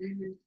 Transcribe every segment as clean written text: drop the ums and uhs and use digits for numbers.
Mhm.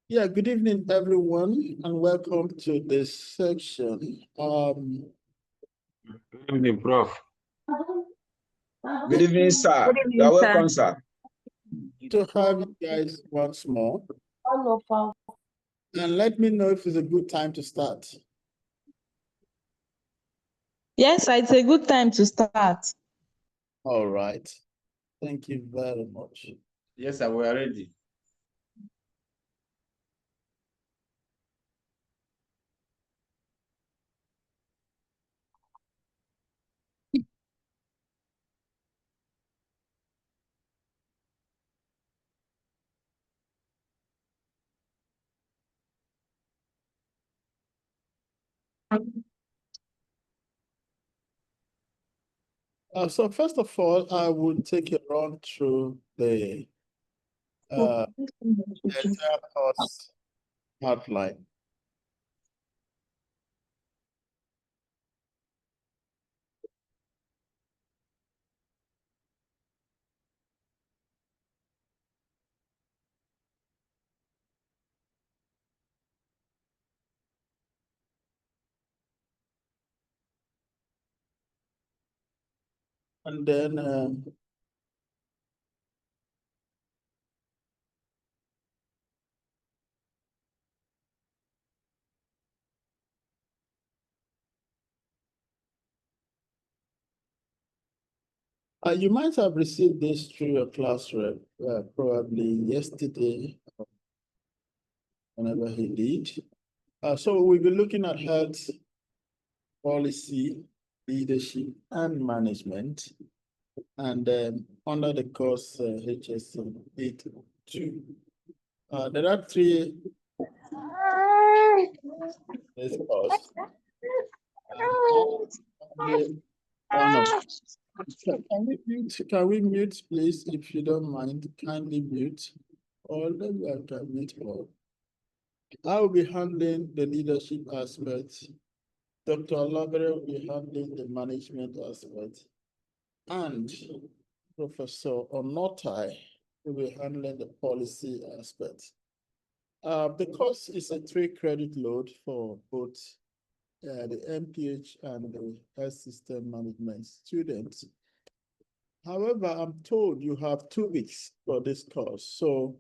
Yeah, good evening, everyone, and welcome to this section. Good evening, Prof. Good evening, sir. Good evening, You are welcome, sir. To have you guys once more. And let me know if it's a good time to start. Yes, it's a good time to start. All right. Thank you very much. Yes, sir, we are ready. So first of all, I will take a run through the entire course outline. And then you might have received this through your class rep, probably yesterday, whenever he did. So we'll be looking at health policy, leadership, and management. And under the course HSM 8.2, there are three this course. One of can we mute, please, if you don't mind? Kindly mute. Or then we can mute all. I will be handling the leadership aspect. Dr. Alabere will be handling the management aspect. And Professor Onotai will be handling the policy aspect. The course is a 3-credit load for both the MPH and the health system management students. However, I'm told you have 2 weeks for this course. So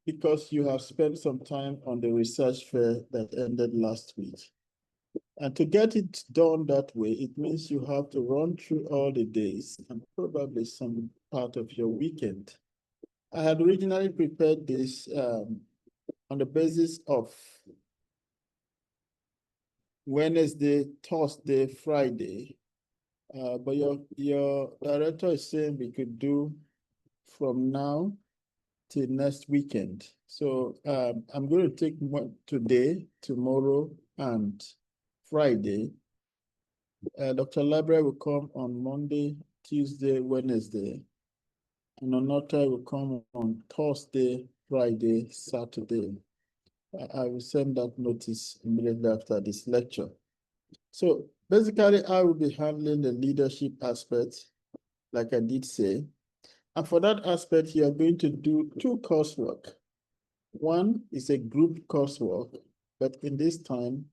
because you have spent some time on the research fair that ended last week. And to get it done that way, it means you have to run through all the days and probably some part of your weekend. I had originally prepared this on the basis of Wednesday, Thursday, Friday. But your director is saying we could do from now till next weekend. So I'm going to take today, tomorrow, and Friday. Dr. Library will come on Monday, Tuesday, Wednesday, and Onota will come on Thursday, Friday, Saturday. I will send that notice immediately after this lecture. So basically, I will be handling the leadership aspect, like I did say. And for that aspect, you are going to do 2 coursework. One is a group coursework, but in this time,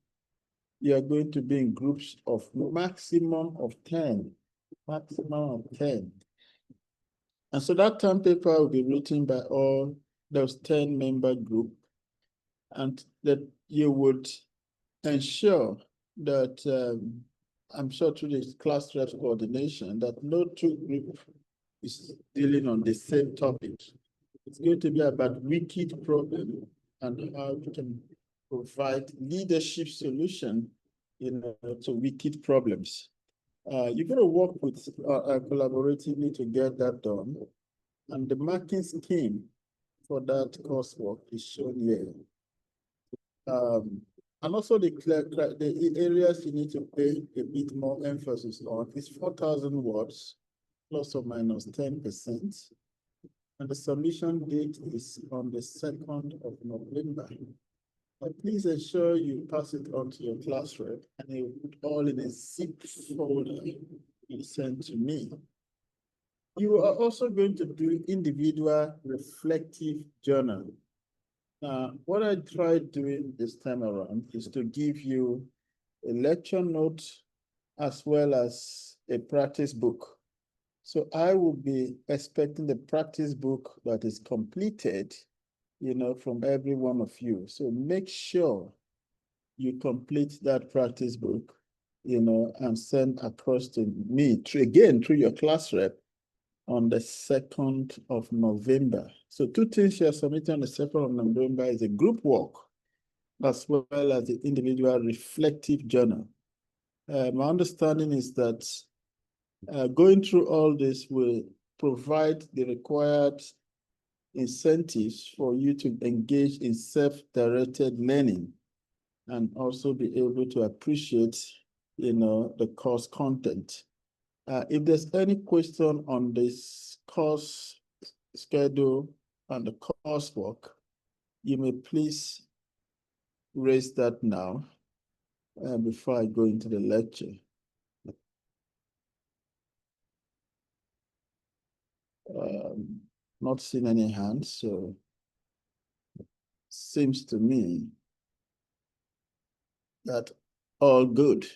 you are going to be in groups of maximum of 10. And so that term paper will be written by all those 10-member group, and that you would ensure that I'm sure through the class reps coordination that no 2 groups is dealing on the same topic. It's going to be about wicked problem and how we can provide leadership solution to wicked problems. You're going to work with collaboratively to get that done. And the marking scheme for that coursework is shown here. And also the areas you need to pay a bit more emphasis on is 4,000 words, plus or minus 10%. And the submission date is on the 2nd of November. But please ensure you pass it on to your class rep and you put all in a zip folder you send to me. You are also going to do individual reflective journal. What I tried doing this time around is to give you a lecture note as well as a practice book. So I will be expecting the practice book that is completed, from every one of you. So make sure you complete that practice book, and send across to me through your class rep on the 2nd of November. So 2 things you are submitting on the 2nd of November is a group work as well as the individual reflective journal. My understanding is that going through all this will provide the required incentives for you to engage in self-directed learning and also be able to appreciate, the course content. If there's any question on this course schedule and the coursework, you may please raise that now before I go into the lecture. Not seeing any hands, so seems to me that all good.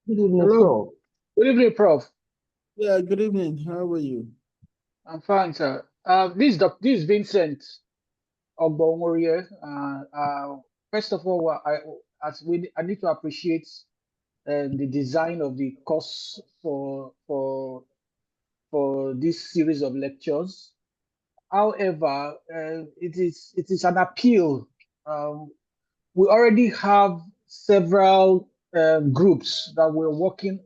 Good evening, Hello. Prof. Good evening, Prof. Yeah, good evening. How are you? I'm fine, sir. This is Vincent Ogbonworie. First of all, I need to appreciate the design of the course for this series of lectures. However, it is an appeal. We already have several groups that we're working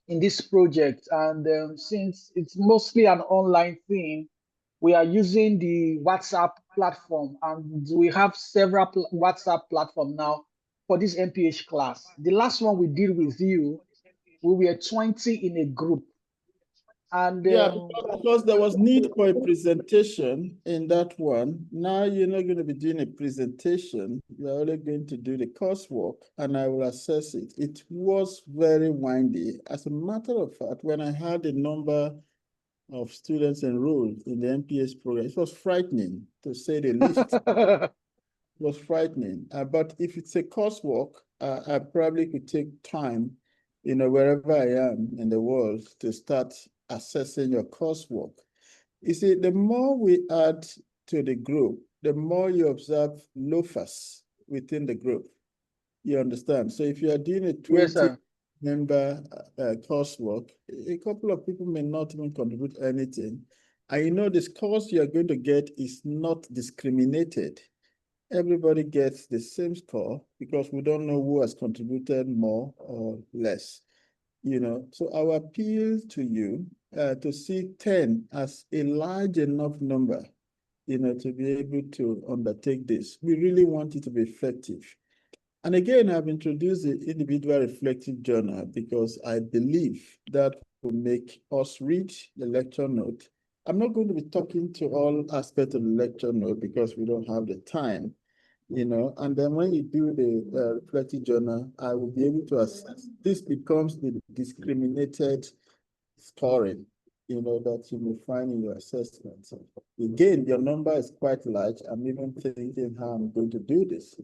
in this project, and since it's mostly an online thing, we are using the WhatsApp platform, and we have several WhatsApp platform now for this MPH class. The last one we did with you, we were 20 in a group, and yeah, because there was need for a presentation in that one. Now you're not going to be doing a presentation. You're only going to do the coursework, and I will assess it. It was very windy. As a matter of fact, when I had the number of students enrolled in the MPS program, it was frightening, to say the least. It was frightening. But if it's a coursework, I probably could take time, wherever I am in the world, to start assessing your coursework. You see, the more we add to the group, the more you observe loafers within the group. You understand? So if you are doing a 20 member coursework, a couple of people may not even contribute anything. And this course you are going to get is not discriminated. Everybody gets the same score because we don't know who has contributed more or less. So our appeal to you to see 10 as a large enough number, to be able to undertake this. We really want it to be effective. And again, I've introduced the individual reflective journal because I believe that will make us read the lecture note. I'm not going to be talking to all aspects of the lecture note because we don't have the time, and then when you do the reflective journal, I will be able to assess. This becomes the discriminated scoring, that you may find in your assessment. Again, your number is quite large. I'm even thinking how I'm going to do this.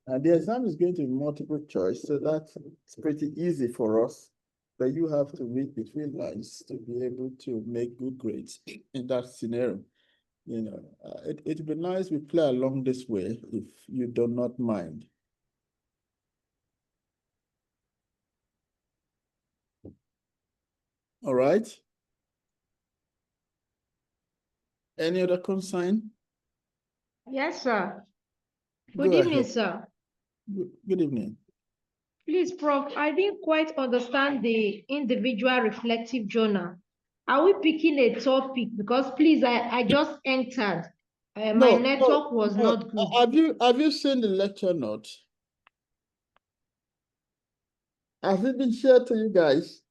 And the exam is going to be multiple choice, so that's pretty easy for us. But you have to read between lines to be able to make good grades in that scenario. It'd be nice we play along this way if you do not mind. All right. Any other concern? Yes, sir. Go Good evening, ahead. sir. Good evening. Please, Prof, I didn't quite understand the individual reflective journal. Are we picking a topic? Because please, I just entered. My network was not good. Have you seen the lecture note? Has it been shared to you guys?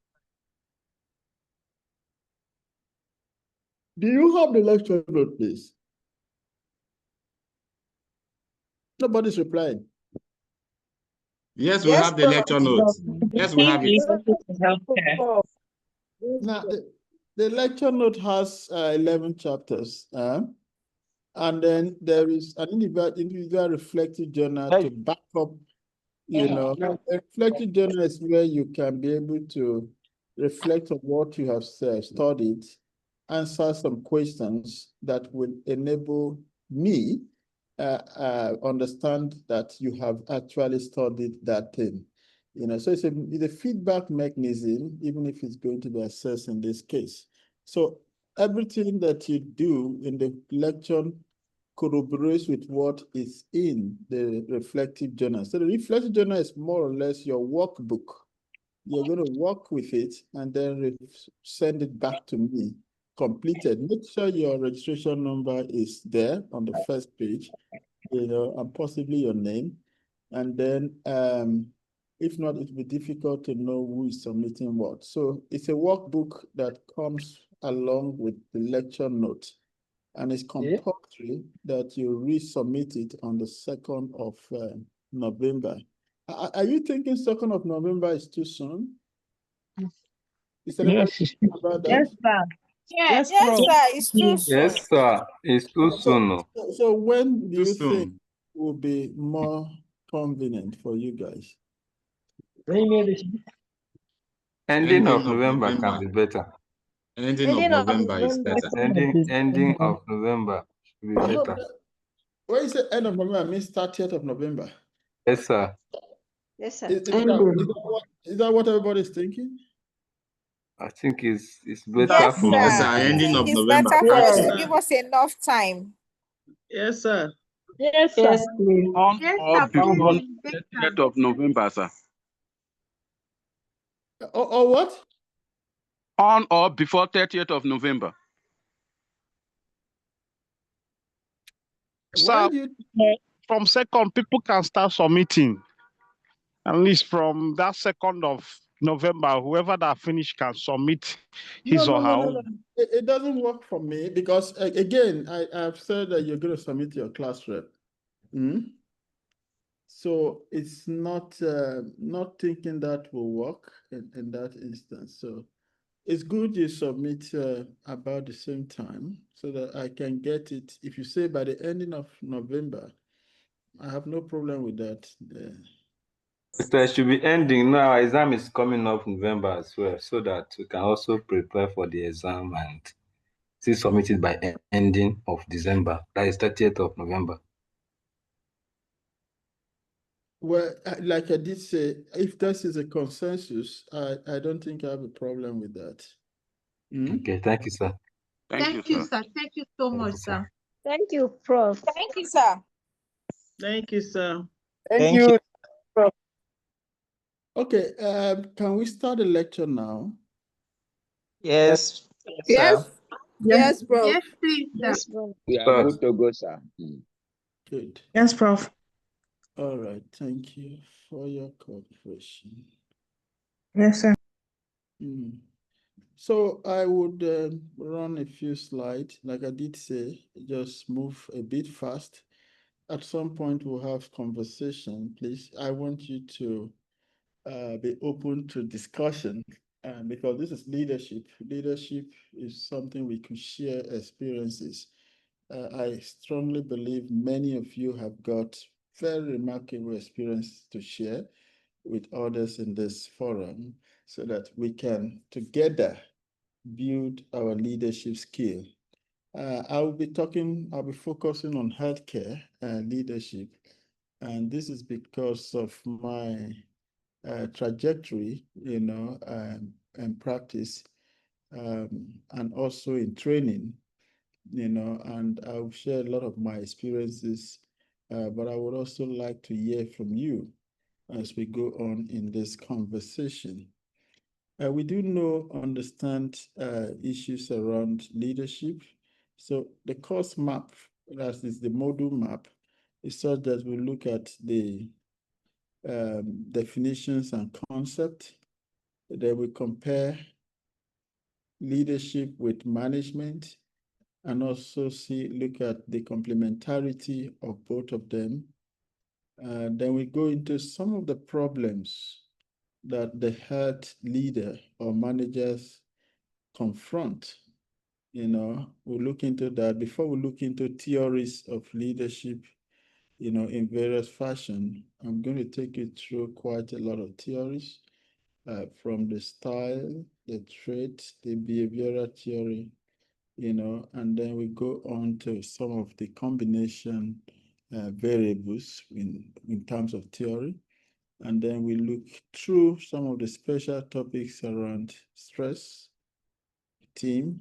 Do you have the lecture note, please? Nobody's replying. Yes, we have the lecture notes. Yes, we have it. Now, the lecture note has 11 chapters, and then there is an individual reflective journal to back up, a reflective journal is where you can be able to reflect on what you have studied, answer some questions that will enable me understand that you have actually studied that thing. So it's a feedback mechanism, even if it's going to be assessed in this case. So everything that you do in the lecture corroborates with what is in the reflective journal. So the reflective journal is more or less your workbook. You're going to work with it and then send it back to me completed. Make sure your registration number is there on the first page, and possibly your name. And then if not, it will be difficult to know who is submitting what. So it's a workbook that comes along with the lecture note, and it's compulsory that you resubmit it on the 2nd of November. Are you thinking 2nd of November is too soon? Is anybody thinking about that? Yes, sir. Yes, Yes, Prof. sir, it's too soon. Yes, sir. It's too soon. So when do Too you soon. think will be more convenient for you guys? Ending of November can be better. Ending of November is better. Ending of November should be better. When you say end of November, it means 30th of November. Yes, sir. Yes, sir. Is that what everybody's thinking? I think it's better Yes, for Yes, sir. sir. I Ending think of it's November. better for us to Yes. give us enough time. Yes, sir. Yes, sir. Yes, please. On Yes, or sir, before please, it's better. 30th of November, sir. Or what? On or before 30th of November. Why Sir, do you? from 2nd, people can start submitting. At least from that 2nd of November, whoever that finish can submit his or her own. It doesn't work for me because again, I've said that you're going to submit your class rep. So it's not thinking that will work in that instance. So it's good you submit about the same time so that I can get it. If you say by the ending of November, I have no problem with that. It should be ending now. Our exam is coming up November as well, so that we can also prepare for the exam and see submitted by ending of December. That is 30th of November. Well, like I did say, if this is a consensus, I don't think I have a problem with that. Okay, thank you, sir. Thank you, sir. Thank you so Thank much, you, sir. sir. Thank you, Prof. Thank you, sir. Thank you, sir. Thank you. Okay, can we start the lecture now? Yes. Yes. Yes, bro. Yes, please, sir. Yes, bro. We are good to go, sir. Good. Yes, Prof. All right, thank you for your cooperation. Yes, sir. So I would run a few slides. Like I did say, just move a bit fast. At some point, we'll have conversation. Please, I want you to be open to discussion because this is leadership. Leadership is something we can share experiences. I strongly believe many of you have got very remarkable experience to share with others in this forum so that we can together build our leadership skill. I'll be focusing on healthcare leadership. And this is because of my trajectory, and practice, and also in training, and I'll share a lot of my experiences, but I would also like to hear from you as we go on in this conversation. We do understand issues around leadership. So the course map, that is the module map, is such that we look at the definitions and concept. Then we compare leadership with management, and also look at the complementarity of both of them. Then we go into some of the problems that the head leader or managers confront. We'll look into that before we look into theories of leadership, in various fashion. I'm going to take you through quite a lot of theories, from the style, the trait, the behavioral theory, and then we go on to some of the combination variables in terms of theory. And then we look through some of the special topics around stress, team,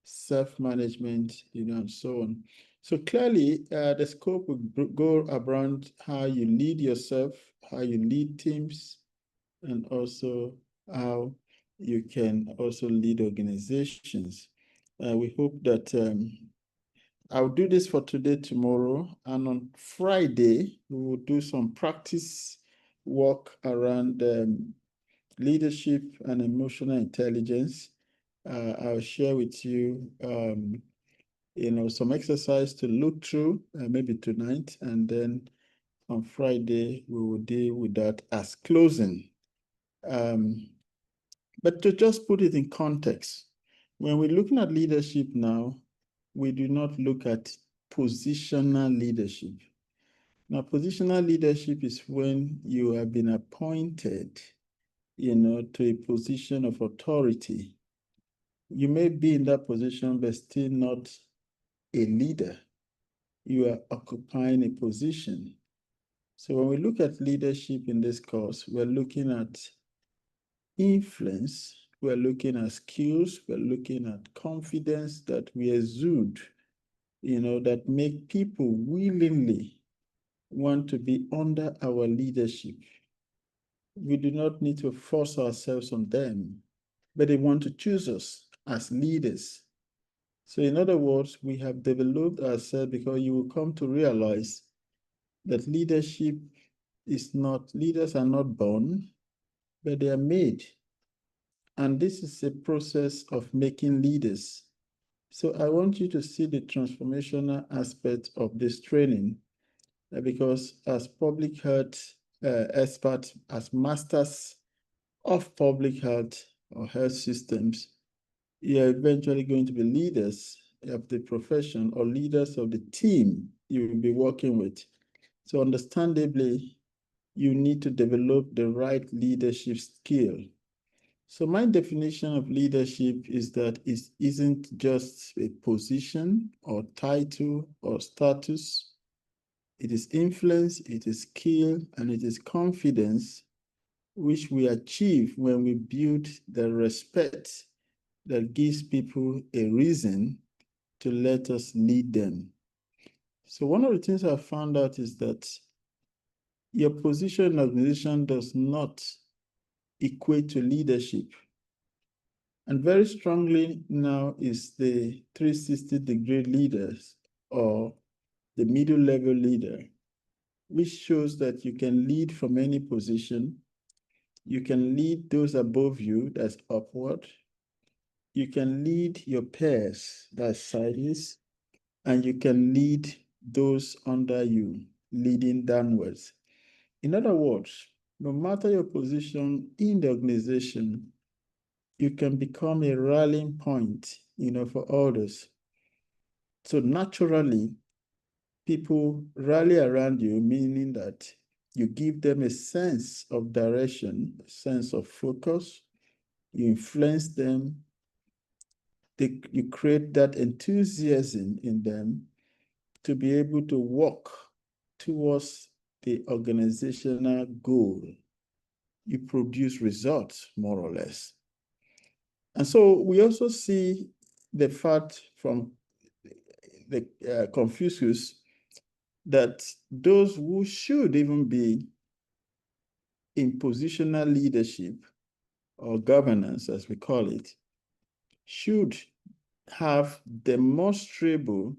self-management, and so on. So clearly, the scope will go around how you lead yourself, how you lead teams, and also how you can also lead organizations. We hope that I'll do this for today, tomorrow, and on Friday, we will do some practice work around leadership and emotional intelligence. I'll share with you, some exercise to look through, maybe tonight, and then on Friday, we will deal with that as closing. But to just put it in context, when we're looking at leadership now, we do not look at positional leadership. Now, positional leadership is when you have been appointed, to a position of authority. You may be in that position, but still not a leader. You are occupying a position. So when we look at leadership in this course, we're looking at influence, we're looking at skills, we're looking at confidence that we exude, that make people willingly want to be under our leadership. We do not need to force ourselves on them, but they want to choose us as leaders. So in other words, we have developed ourselves because you will come to realize that leaders are not born, but they are made. And this is a process of making leaders. So I want you to see the transformational aspect of this training, because as public health experts, as masters of public health or health systems, you're eventually going to be leaders of the profession or leaders of the team you will be working with. So understandably, you need to develop the right leadership skill. So my definition of leadership is that it isn't just a position or title or status. It is influence, it is skill, and it is confidence, which we achieve when we build the respect that gives people a reason to let us lead them. So one of the things I found out is that your position in an organization does not equate to leadership. And very strongly now is the 360-degree leaders or the middle level leader, which shows that you can lead from any position. You can lead those above you, that's upward. You can lead your peers, that's sideways. And you can lead those under you, leading downwards. In other words, no matter your position in the organization, you can become a rallying point, for others. So naturally, people rally around you, meaning that you give them a sense of direction, a sense of focus, you influence them, you create that enthusiasm in them to be able to walk towards the organizational goal. You produce results, more or less. And so we also see the fact from the Confucius that those who should even be in positional leadership or governance, as we call it, should have demonstrable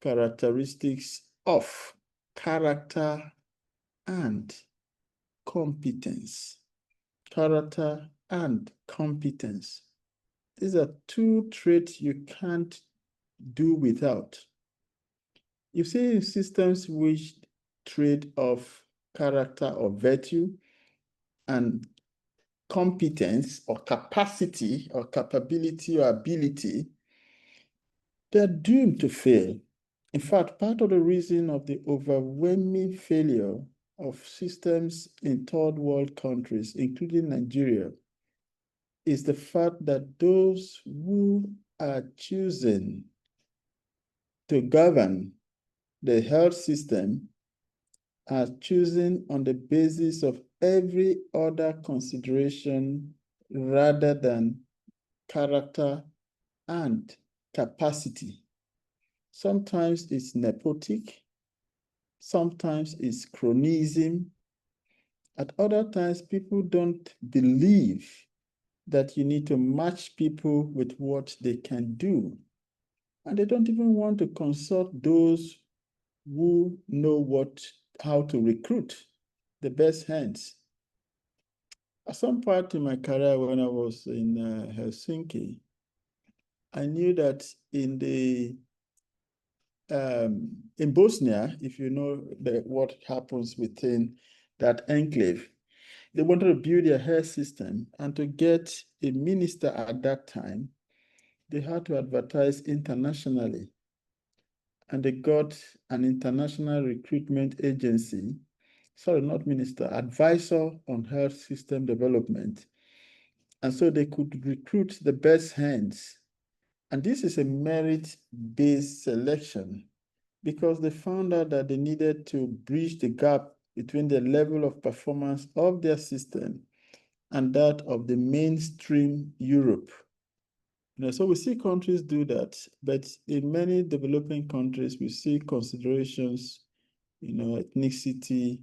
characteristics of character and competence. Character and competence. These are two traits you can't do without. You see, in systems which trade off character or virtue and competence or capacity or capability or ability, they're doomed to fail. In fact, part of the reason of the overwhelming failure of systems in third world countries, including Nigeria, is the fact that those who are choosing to govern the health system are choosing on the basis of every other consideration rather than character and capacity. Sometimes it's nepotic, sometimes it's cronyism. At other times, people don't believe that you need to match people with what they can do. And they don't even want to consult those who know how to recruit the best hands. At some part in my career when I was in Helsinki, I knew that in Bosnia, if you know what happens within that enclave, they wanted to build their health system, and to get a minister at that time, they had to advertise internationally. And they got an international recruitment agency, sorry, not minister, advisor on health system development. And so they could recruit the best hands. And this is a merit-based selection because they found out that they needed to bridge the gap between the level of performance of their system and that of the mainstream Europe. So we see countries do that, but in many developing countries, we see considerations, ethnicity,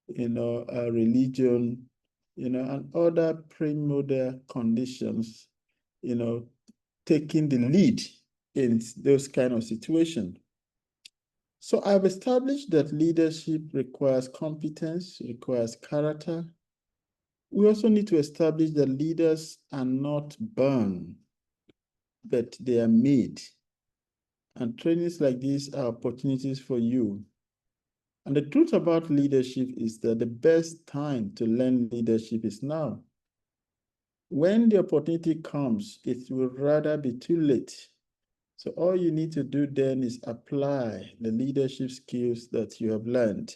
religion, and other primordial conditions, taking the lead in those kind of situations. So I've established that leadership requires competence, requires character. We also need to establish that leaders are not born, but they are made. And trainings like these are opportunities for you. And the truth about leadership is that the best time to learn leadership is now. When the opportunity comes, it will rather be too late. So all you need to do then is apply the leadership skills that you have learned,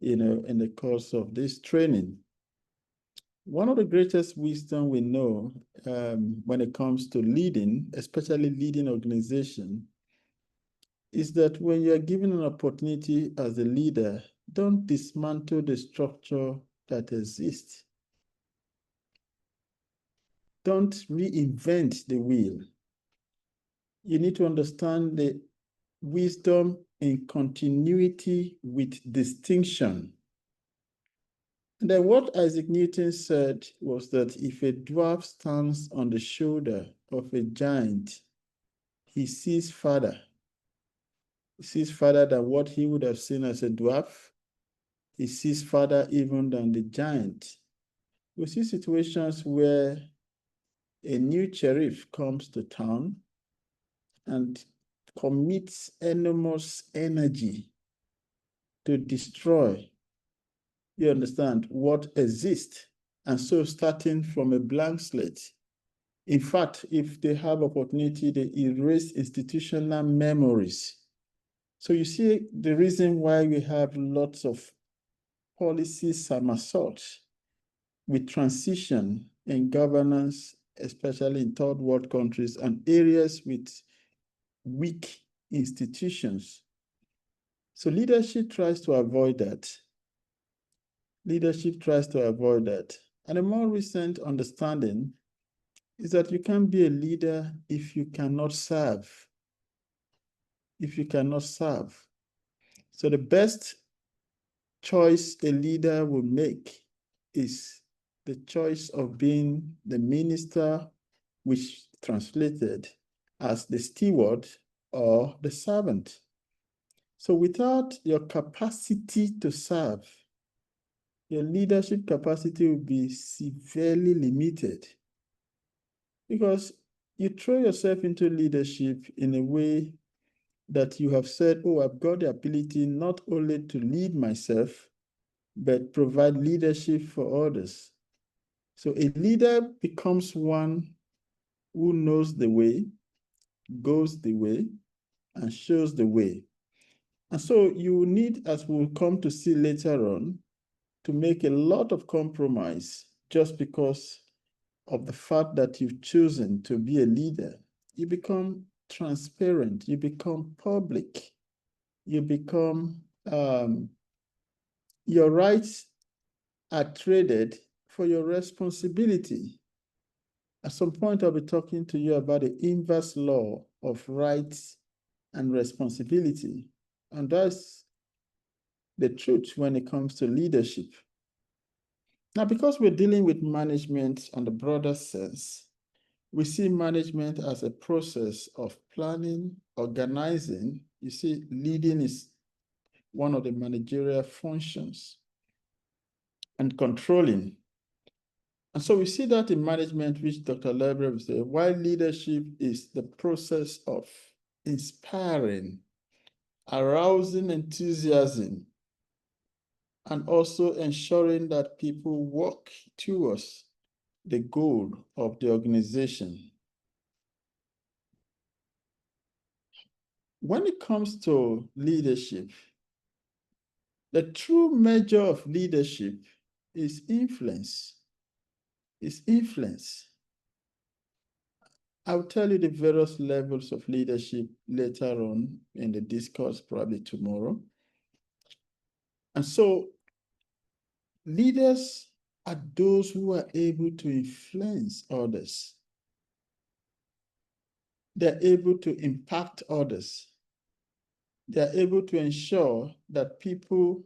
in the course of this training. One of the greatest wisdom we know when it comes to leading, especially leading organization, is that when you are given an opportunity as a leader, don't dismantle the structure that exists. Don't reinvent the wheel. You need to understand the wisdom in continuity with distinction. And then what Isaac Newton said was that if a dwarf stands on the shoulder of a giant, he sees farther. He sees farther than what he would have seen as a dwarf. He sees farther even than the giant. We see situations where a new sheriff comes to town and commits enormous energy to destroy, you understand, what exists. And so starting from a blank slate. In fact, if they have opportunity, they erase institutional memories. So you see the reason why we have lots of policy somersaults with transition in governance, especially in third world countries and areas with weak institutions. So leadership tries to avoid that. Leadership tries to avoid that. And a more recent understanding is that you can't be a leader if you cannot serve. If you cannot serve. So the best choice a leader will make is the choice of being the minister, which translated as the steward or the servant. So without your capacity to serve, your leadership capacity will be severely limited because you throw yourself into leadership in a way that you have said, oh, I've got the ability not only to lead myself, but provide leadership for others. So a leader becomes one who knows the way, goes the way, and shows the way. And so you need, as we'll come to see later on, to make a lot of compromise just because of the fact that you've chosen to be a leader. You become transparent, you become public, you become, your rights are traded for your responsibility. At some point, I'll be talking to you about the inverse law of rights and responsibility. And that's the truth when it comes to leadership. Now, because we're dealing with management on the broader sense, we see management as a process of planning, organizing. You see, leading is one of the managerial functions, and controlling. And so we see that in management, which Dr. Lebre will say, while leadership is the process of inspiring, arousing enthusiasm, and also ensuring that people work towards the goal of the organization. When it comes to leadership, the true measure of leadership is influence. Is influence. I'll tell you the various levels of leadership later on in the discourse, probably tomorrow. And so leaders are those who are able to influence others. They're able to impact others. They're able to ensure that people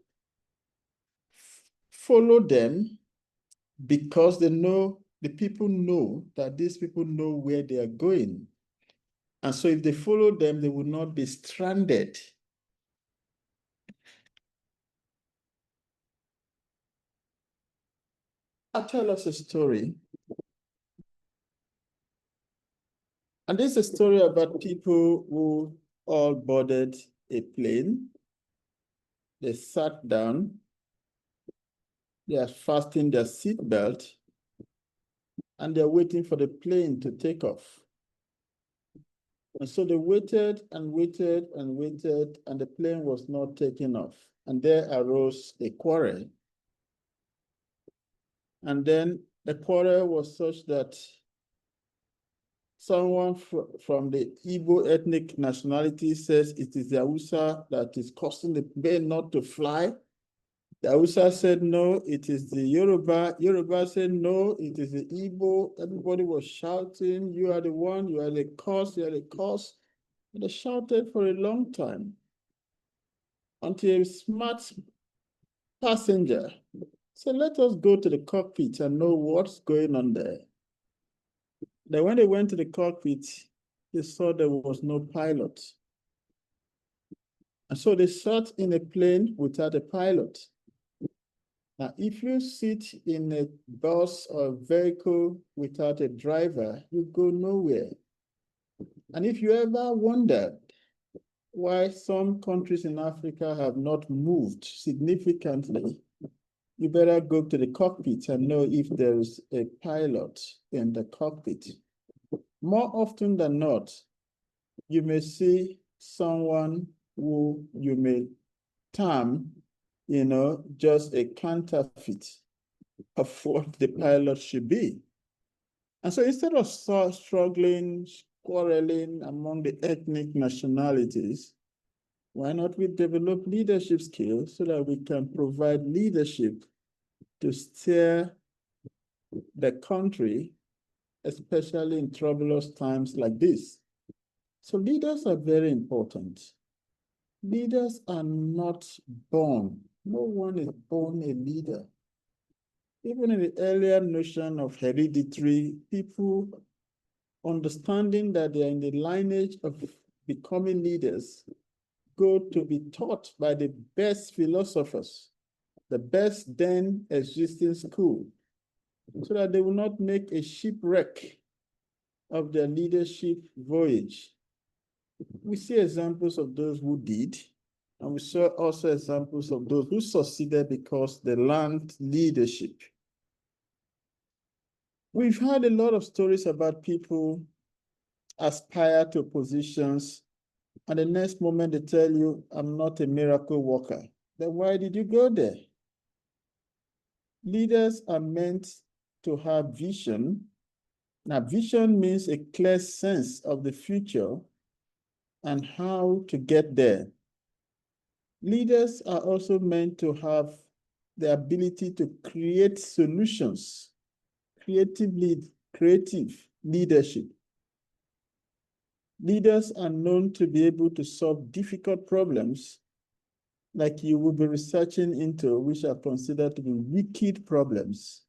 follow them because they know, the people know that these people know where they are going. And so if they follow them, they will not be stranded. I'll tell us a story. And this is a story about people who all boarded a plane. They sat down. They are fastening their seatbelt, and they're waiting for the plane to take off. And so they waited and waited and waited, and the plane was not taking off. And there arose a quarrel. And then the quarrel was such that someone from the Igbo ethnic nationality says it is the Hausa that is causing the plane not to fly. The Hausa said, no, it is the Yoruba. Yoruba said, no, it is the Igbo. Everybody was shouting, you are the one, you are the cause, you are the cause. And they shouted for a long time until a smart passenger said, let us go to the cockpit and know what's going on there. Then when they went to the cockpit, they saw there was no pilot. And so they sat in a plane without a pilot. Now, if you sit in a bus or vehicle without a driver, you go nowhere. And if you ever wondered why some countries in Africa have not moved significantly, you better go to the cockpit and know if there is a pilot in the cockpit. More often than not, you may see someone who you may term, just a counterfeit of what the pilot should be. And so instead of struggling, quarreling among the ethnic nationalities, why not we develop leadership skills so that we can provide leadership to steer the country, especially in troublous times like this? So leaders are very important. Leaders are not born. No one is born a leader. Even in the earlier notion of hereditary, people understanding that they are in the lineage of becoming leaders go to be taught by the best philosophers. the best then existing school, so that they will not make a shipwreck of their leadership voyage. We see examples of those who did, and we saw also examples of those who succeeded because they learned leadership. We've heard a lot of stories about people aspire to positions, and the next moment they tell you, I'm not a miracle worker. Then why did you go there? Leaders are meant to have vision. Now, vision means a clear sense of the future and how to get there. Leaders are also meant to have the ability to create solutions, creative leadership. Leaders are known to be able to solve difficult problems, like you will be researching into, which are considered to be wicked problems.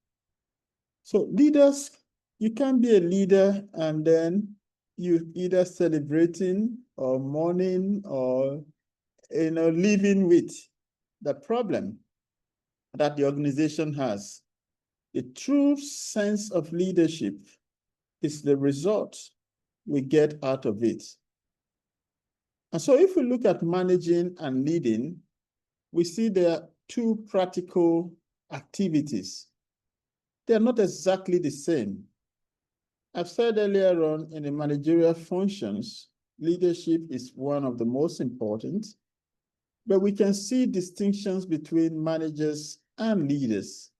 So leaders, you can't be a leader and then you either celebrating or mourning or living with the problem that the organization has. The true sense of leadership is the result we get out of it. And so if we look at managing and leading, we see there are two practical activities. They're not exactly the same. I've said earlier on, in the managerial functions, leadership is one of the most important, but we can see distinctions between managers and leaders.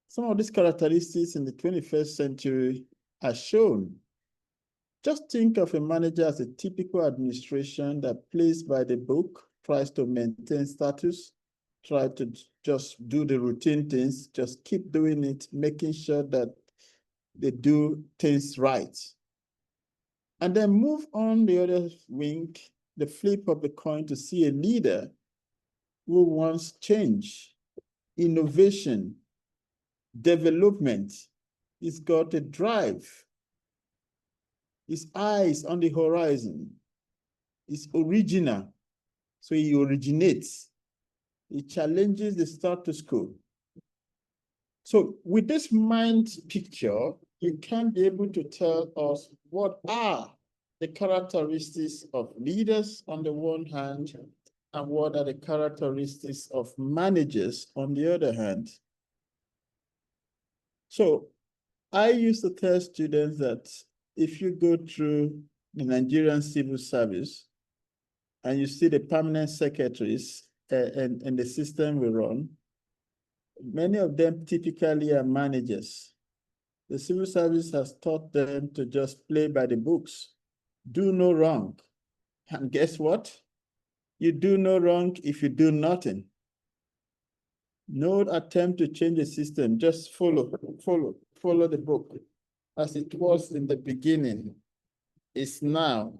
Some of these characteristics in the 21st century are shown. Just think of a manager as a typical administration that plays by the book, tries to maintain status, tries to just do the routine things, just keep doing it, making sure that they do things right. And then move on the other wing, the flip of the coin, to see a leader who wants change, innovation, development. He's got a drive. His eyes on the horizon. He's original, so he originates. He challenges the status quo. So with this mind picture, you can be able to tell us what are the characteristics of leaders on the one hand, and what are the characteristics of managers on the other hand. So I used to tell students that if you go through the Nigerian civil service and you see the permanent secretaries and the system we run, many of them typically are managers. The civil service has taught them to just play by the books, do no wrong. And guess what? You do no wrong if you do nothing. No attempt to change the system, just follow the book. As it was in the beginning, is now,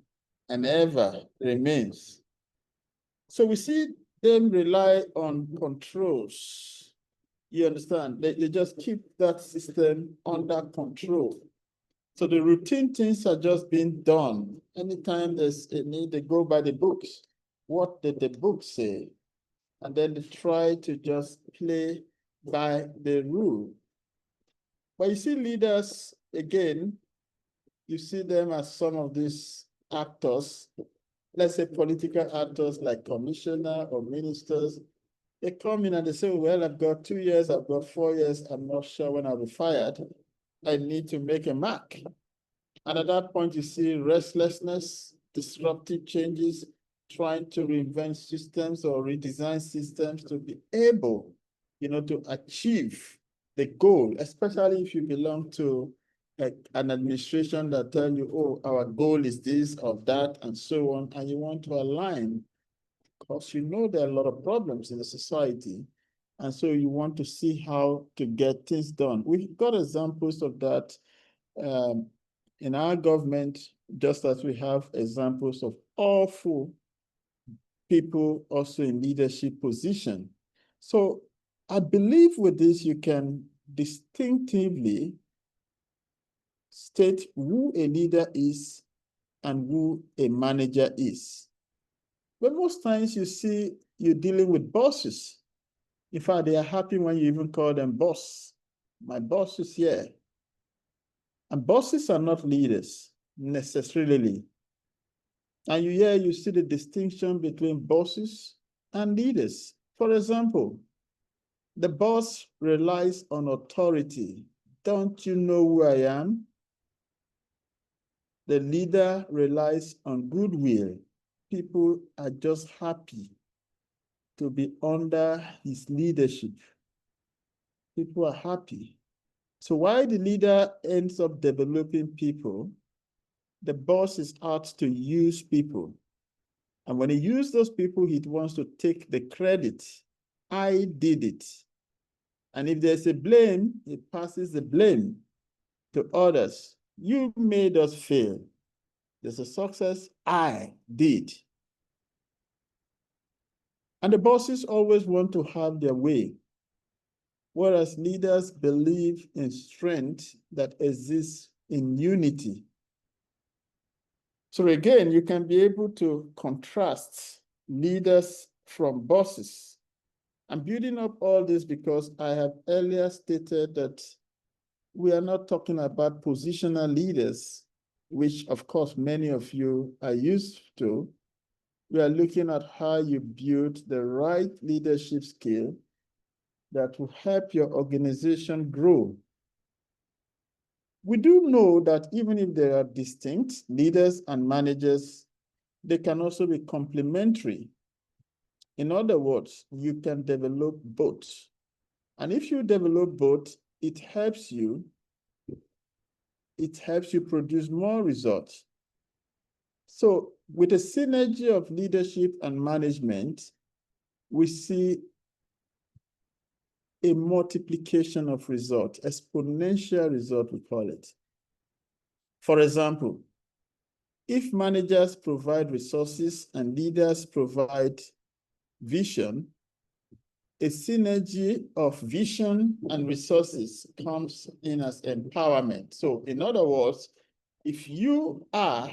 and ever remains. So we see them rely on controls. You understand? They just keep that system under control. So the routine things are just being done. Anytime there's a need, they go by the books. What did the book say? And then they try to just play by the rule. But you see leaders, again, you see them as some of these actors, let's say political actors like commissioner or ministers. They come in and they say, well, I've got 2 years, I've got 4 years, I'm not sure when I'll be fired. I need to make a mark. And at that point, you see restlessness, disruptive changes, trying to reinvent systems or redesign systems to be able, to achieve the goal, especially if you belong to an administration that tell you, oh, our goal is this or that and so on, and you want to align because you know there are a lot of problems in the society, and so you want to see how to get things done. We've got examples of that in our government, just as we have examples of awful people also in leadership position. So I believe with this, you can distinctively state who a leader is and who a manager is. But most times you see you're dealing with bosses. In fact, they are happy when you even call them boss. My boss is here. And bosses are not leaders necessarily. And you see the distinction between bosses and leaders. For example, the boss relies on authority. Don't you know who I am? The leader relies on goodwill. People are just happy to be under his leadership. People are happy. So while the leader ends up developing people, the boss is out to use people. And when he uses those people, he wants to take the credit. I did it. And if there's a blame, he passes the blame to others. You made us fail. There's a success I did. And the bosses always want to have their way, whereas leaders believe in strength that exists in unity. So again, you can be able to contrast leaders from bosses. I'm building up all this because I have earlier stated that we are not talking about positional leaders, which of course many of you are used to. We are looking at how you build the right leadership skill that will help your organization grow. We do know that even if they are distinct, leaders and managers, they can also be complementary. In other words, you can develop both. And if you develop both, it helps you produce more results. So with a synergy of leadership and management, we see a multiplication of results, exponential result, we call it. For example, if managers provide resources and leaders provide vision, a synergy of vision and resources comes in as empowerment. So in other words, if you are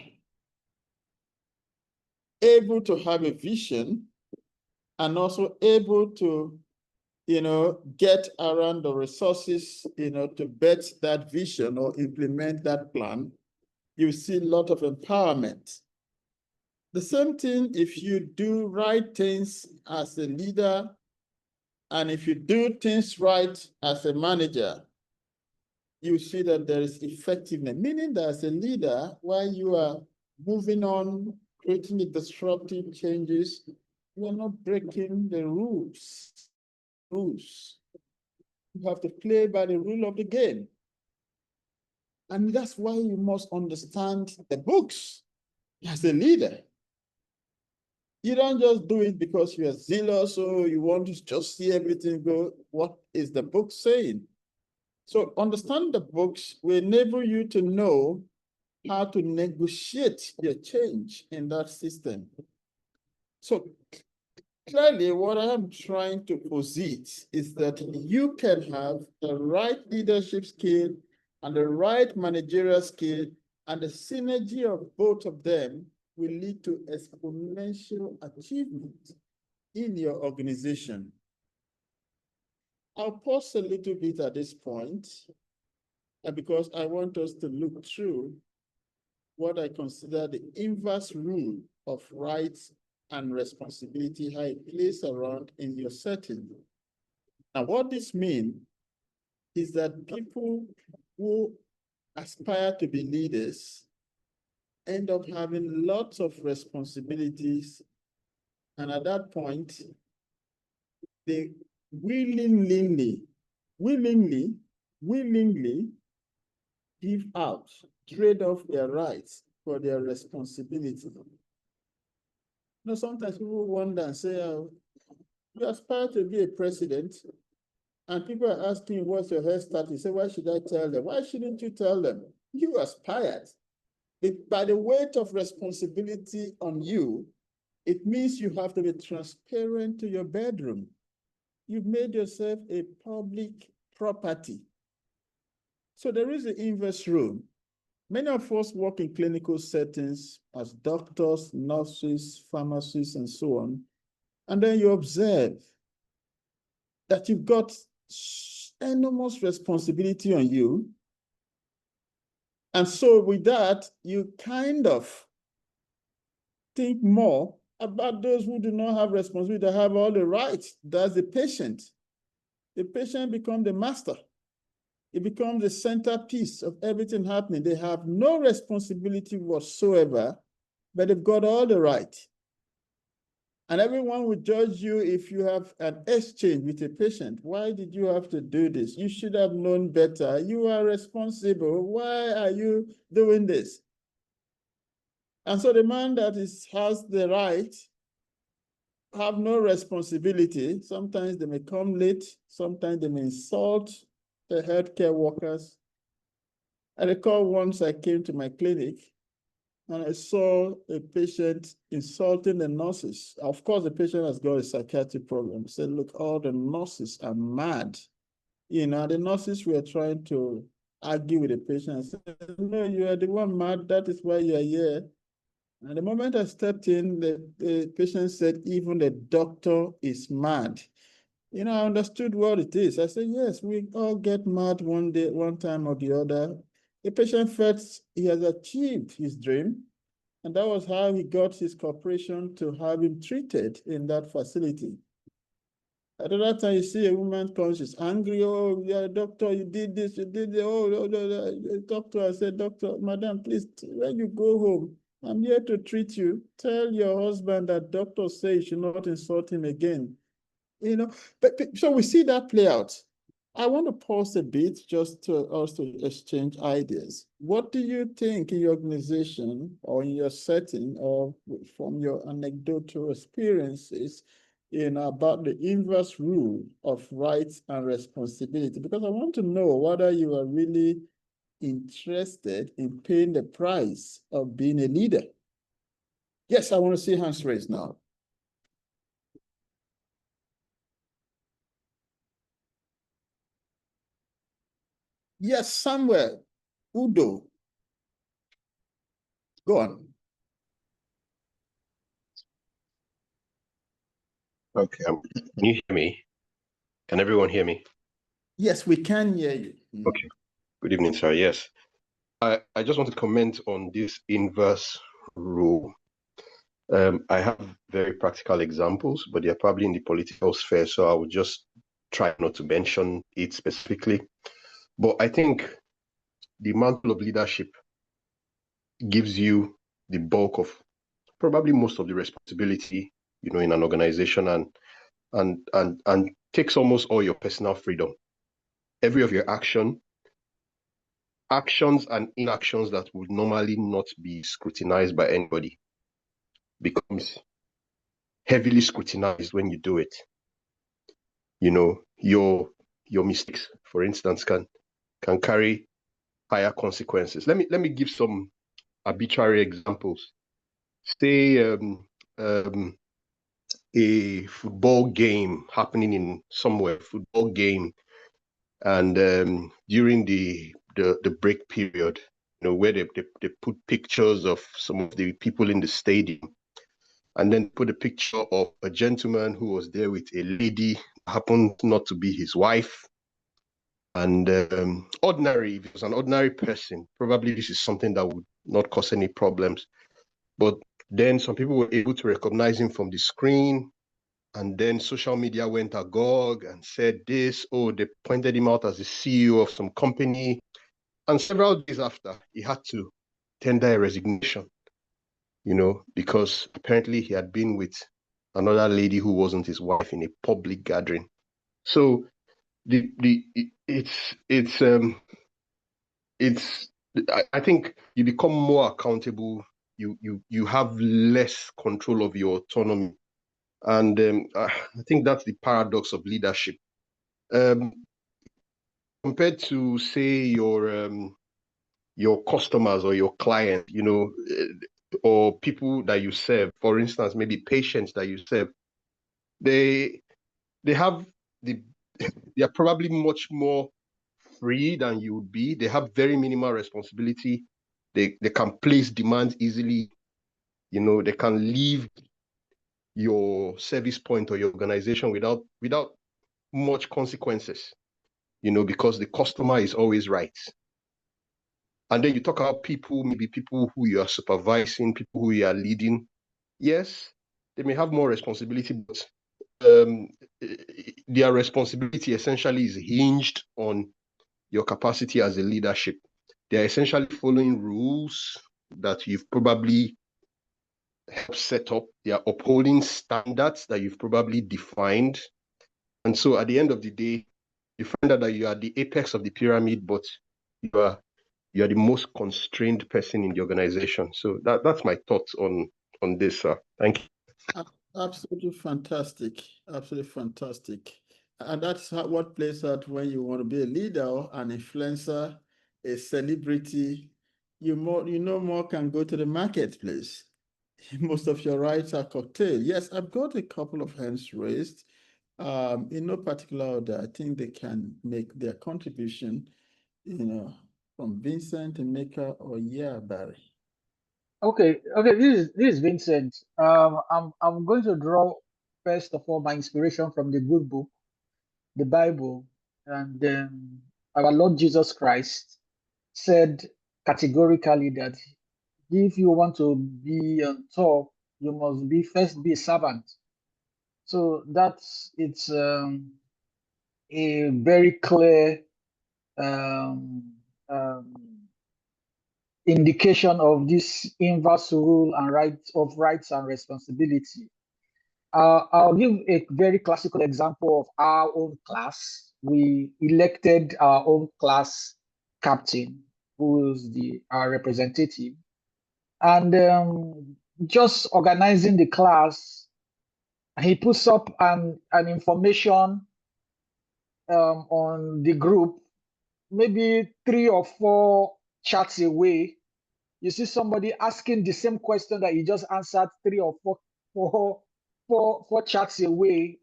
able to have a vision and also able to, get around the resources, to bet that vision or implement that plan, you see a lot of empowerment. The same thing if you do right things as a leader, and if you do things right as a manager, you see that there is effectiveness, meaning that as a leader, while you are moving on, creating the disruptive changes, you are not breaking the rules. You have to play by the rule of the game. And that's why you must understand the books as a leader. You don't just do it because you are zealous or you want to just see everything go. What is the book saying? So understand the books will enable you to know how to negotiate your change in that system. So clearly, what I am trying to posit is that you can have the right leadership skill and the right managerial skill, and the synergy of both of them will lead to exponential achievement in your organization. I'll pause a little bit at this point, because I want us to look through what I consider the inverse rule of rights and responsibility, how it plays around in your setting. And what this means is that people who aspire to be leaders end up having lots of responsibilities. And at that point, they willingly give out, trade off their rights for their responsibility. Sometimes people wonder and say, you aspire to be a president, and people are asking, what's your hairstyle? You say, why should I tell them? Why shouldn't you tell them? You aspired. By the weight of responsibility on you, it means you have to be transparent to your bedroom. You've made yourself a public property. So there is an inverse rule. Many of us work in clinical settings as doctors, nurses, pharmacists, and so on. And then you observe that you've got enormous responsibility on you. And so with that, you kind of think more about those who do not have responsibility, that have all the rights. That's the patient. The patient becomes the master. It becomes the centerpiece of everything happening. They have no responsibility whatsoever, but they've got all the right. And everyone will judge you if you have an exchange with a patient. Why did you have to do this? You should have known better. You are responsible. Why are you doing this? And so the man that has the right have no responsibility. Sometimes they may come late. Sometimes they may insult the healthcare workers. I recall once I came to my clinic and I saw a patient insulting the nurses. Of course, the patient has got a psychiatric problem. He said, look, all the nurses are mad. You know, the nurses were trying to argue with the patient. I said, no, you are the one mad. That is why you are here. And the moment I stepped in, the patient said, even the doctor is mad. You know, I understood what it is. I said, yes, we all get mad one day, one time or the other. The patient felt he has achieved his dream, and that was how he got his corporation to have him treated in that facility. At that time, you see a woman comes, she's angry. Oh, yeah, doctor, you did this, you did that. Oh, doctor, I said, doctor, madam, please, when you go home, I'm here to treat you. Tell your husband that doctor says you should not insult him again. You know, but so we see that play out. I want to pause a bit just to also exchange ideas. What do you think in your organization or in your setting, or from your anecdotal experiences, about the inverse rule of rights and responsibility? Because I want to know whether you are really interested in paying the price of being a leader. Yes, I want to see hands raised now. Yes, somewhere. Udo. Go on. Okay. Can you hear me? Can everyone hear me? Yes, we can hear you. Okay. Good evening, sir. Yes. I just want to comment on this inverse rule. I have very practical examples, but they're probably in the political sphere, so I would just try not to mention it specifically. But I think the mantle of leadership gives you the bulk of probably most of the responsibility, in an organization, and takes almost all your personal freedom. Every of your actions and inactions that would normally not be scrutinized by anybody becomes heavily scrutinized when you do it. Your mistakes, for instance, can carry higher consequences. Let me give some arbitrary examples. Say a football game happening in somewhere, football game, and during the break period, where they put pictures of some of the people in the stadium, and then put a picture of a gentleman who was there with a lady, happened not to be his wife. And if it was an ordinary person, probably this is something that would not cause any problems. But then some people were able to recognize him from the screen, and then social media went agog and said this, they pointed him out as the CEO of some company. And several days after, he had to tender a resignation, because apparently he had been with another lady who wasn't his wife in a public gathering. So I think you become more accountable. You have less control of your autonomy. And I think that's the paradox of leadership. Compared to, say, your customers or your client, or people that you serve, for instance, maybe patients that you serve, they are probably much more free than you would be. They have very minimal responsibility. They can place demands easily. They can leave your service point or your organization without much consequences, because the customer is always right. And then you talk about people, maybe people who you are supervising, people who you are leading. Yes, they may have more responsibility, but their responsibility essentially is hinged on your capacity as a leadership. They're essentially following rules that you've probably helped set up. They are upholding standards that you've probably defined. And so at the end of the day, you find out that you are the apex of the pyramid, but you are the most constrained person in the organization. So that's my thoughts on this, sir. Thank you. Absolutely fantastic. Absolutely fantastic. And that's what plays out when you want to be a leader, an influencer, a celebrity. You know more can go to the marketplace. Most of your rights are curtailed. Yes, I've got a couple of hands raised. In no particular order, I think they can make their contribution, from Vincent, Emeka, or Barry. Okay, this is Vincent. I'm going to draw first of all my inspiration from the good book, the Bible, and our Lord Jesus Christ said categorically that if you want to be on top, you must first be a servant. So it's a very clear um, um, indication of this inverse rule and rights and responsibility. I'll give a very classical example of our own class. We elected our own class captain, who is our representative, and just organizing the class, he puts up an information on the group, maybe 3 or 4 chats away. You see somebody asking the same question that he just answered 3 or 4 chats away,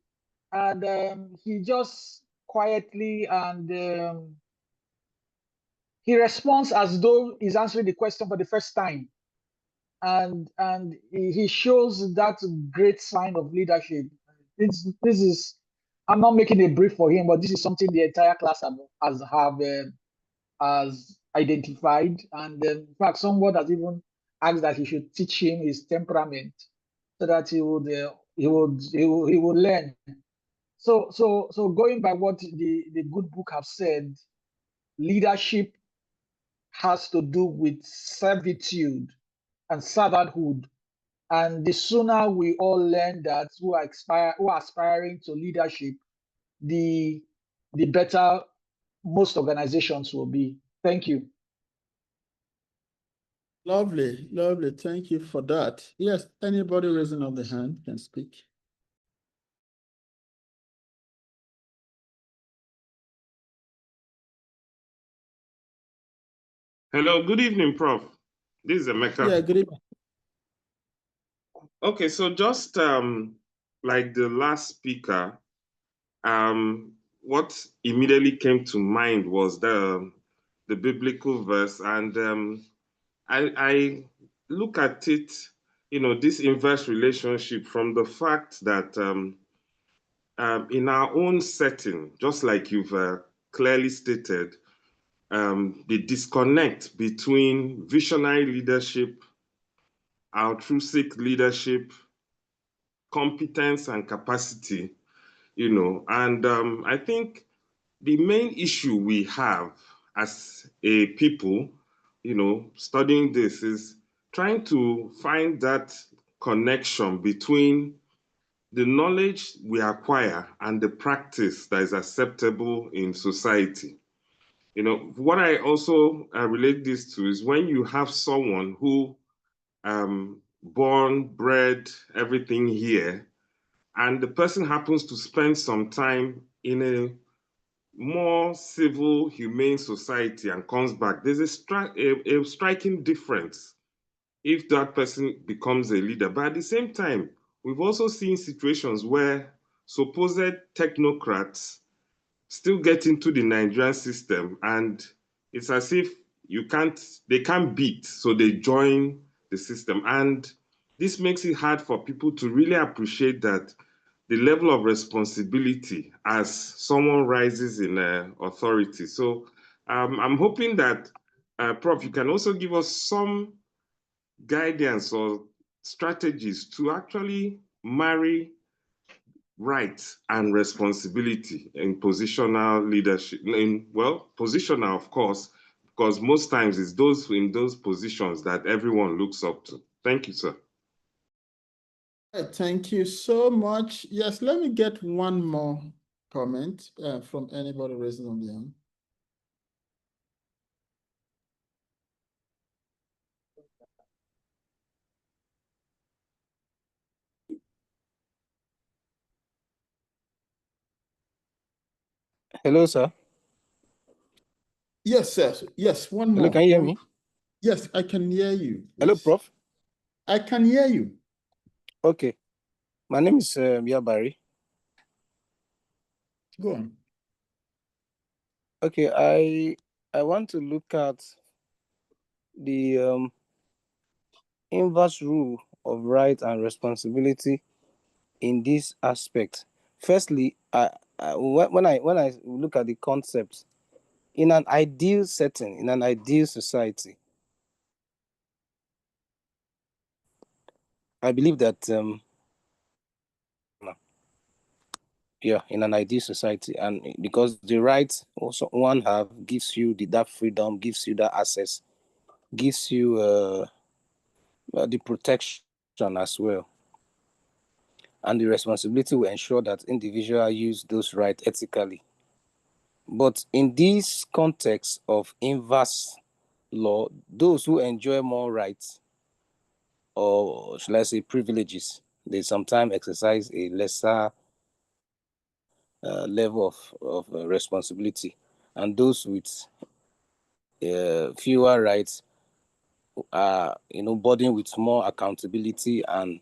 and he just quietly and he responds as though he's answering the question for the first time, and he shows that great sign of leadership. This is, I'm not making a brief for him, but this is something the entire class has identified, and in fact, someone has even asked that he should teach him his temperament so that he would learn. So going by what the good book have said, leadership has to do with servitude and servanthood. And the sooner we all learn that, who are aspiring to leadership, the better most organizations will be. Thank you. Lovely, lovely. Thank you for that. Yes, anybody raising up the hand can speak. Hello, good evening, Prof. This is Emeka. Yeah, good evening. Okay, so just like the last speaker, what immediately came to mind was the biblical verse, and I look at it, this inverse relationship from the fact that in our own setting, just like you've clearly stated, the disconnect between visionary leadership, altruistic leadership, competence and capacity, and I think the main issue we have as a people, studying this is trying to find that connection between the knowledge we acquire and the practice that is acceptable in society. What I also relate this to is when you have someone who born, bred, everything here, and the person happens to spend some time in a more civil, humane society and comes back, there's a striking difference if that person becomes a leader. But at the same time, we've also seen situations where supposed technocrats still get into the Nigerian system, and it's as if they can't beat, so they join the system. And this makes it hard for people to really appreciate that the level of responsibility as someone rises in authority. So I'm hoping that, Prof, you can also give us some guidance or strategies to actually marry rights and responsibility in positional leadership. Positional, of course, because most times it's those in those positions that everyone looks up to. Thank you, sir. Thank you so much. Yes, let me get one more comment from anybody raising on the hand. Hello, sir. Yes, sir. Yes, one more. Hello, can you hear me? Yes, I can hear you. Hello, Please. Prof. I can hear you. Okay. My name is Yabari. Go on. Okay, I want to look at the inverse rule of right and responsibility in this aspect. Firstly, when I look at the concept, in an ideal setting, in an ideal society, I believe that in an ideal society, and because the right also one have gives you that freedom, gives you that access, gives you the protection as well, and the responsibility will ensure that individual use those rights ethically. But in this context of inverse law, those who enjoy more rights, or should I say privileges, they sometimes exercise a lesser level of responsibility, and those with fewer rights are burdened with more accountability and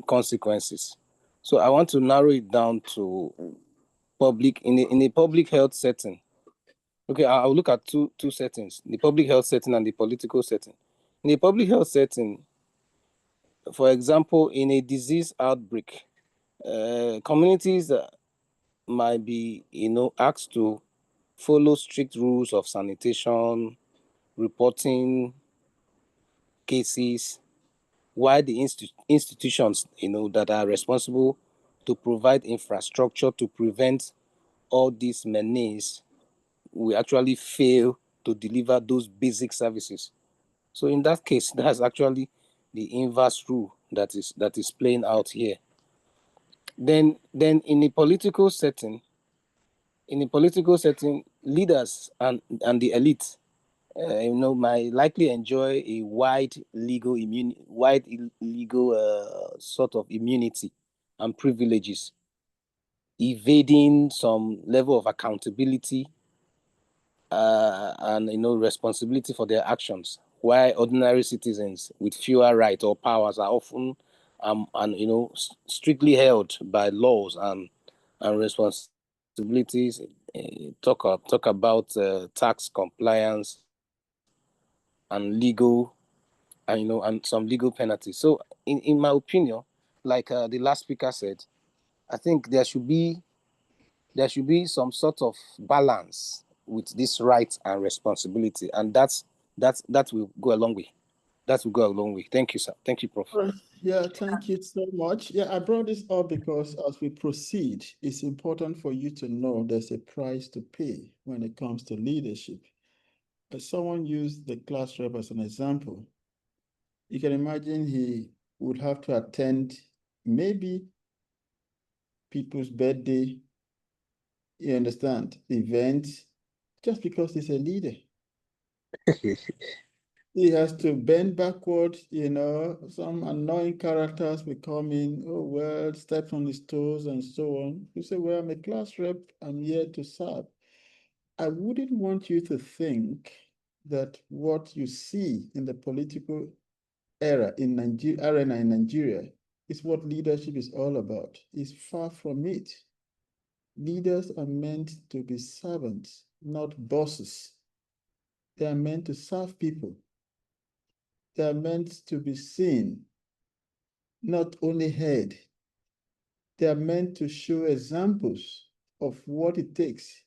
consequences. So I want to narrow it down to public in a public health setting. Okay, I'll look at two settings: the public health setting and the political setting. In the public health setting, for example, in a disease outbreak, communities might be asked to follow strict rules of sanitation, reporting cases, while the institutions that are responsible to provide infrastructure to prevent all these menace will actually fail to deliver those basic services. So in that case, that's actually the inverse rule that is playing out here. Then in a political setting, leaders and the elite might likely enjoy a wide legal sort of immunity and privileges, evading some level of accountability and responsibility for their actions, while ordinary citizens with fewer rights or powers are often strictly held by laws and responsibilities. Talk about tax compliance and legal and some legal penalties. So in my opinion, like the last speaker said, I think there should be some sort of balance with this right and responsibility, and that will go a long way. That will go a long way. Thank you, sir. Thank you, Prof. Yeah, thank you so much. Yeah, I brought this up because as we proceed, it's important for you to know there's a price to pay when it comes to leadership. As someone used the class rep as an example, you can imagine he would have to attend maybe people's birthday, you understand, events, just because he's a leader. He has to bend backward, some annoying characters will come in, oh, well, step on his toes and so on. You say, well, I'm a class rep, I'm here to serve. I wouldn't want you to think that what you see in the political era in Nigeria is what leadership is all about. It's far from it. Leaders are meant to be servants, not bosses. They are meant to serve people. They are meant to be seen, not only heard. They are meant to show examples of what it takes.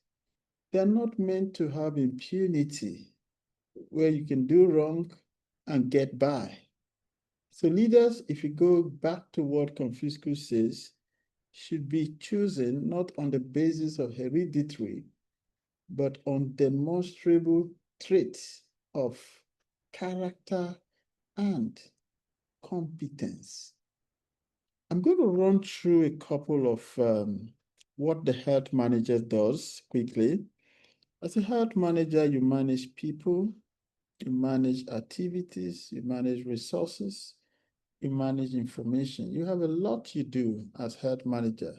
They are not meant to have impunity where you can do wrong and get by. So leaders, if you go back to what Confucius says, should be chosen not on the basis of hereditary, but on demonstrable traits of character and competence. I'm going to run through a couple of what the health manager does quickly. As a health manager, you manage people, you manage activities, you manage resources, you manage information. You have a lot you do as health manager.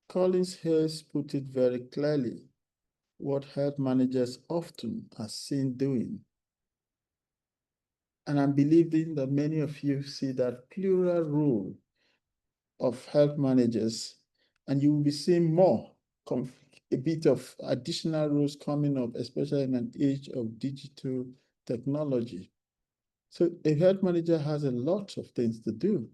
Collins Hayes put it very clearly what health managers often are seen doing. And I'm believing that many of you see that plural role of health managers, and you will be seeing more, a bit of additional roles coming up, especially in an age of digital technology. So a health manager has a lot of things to do.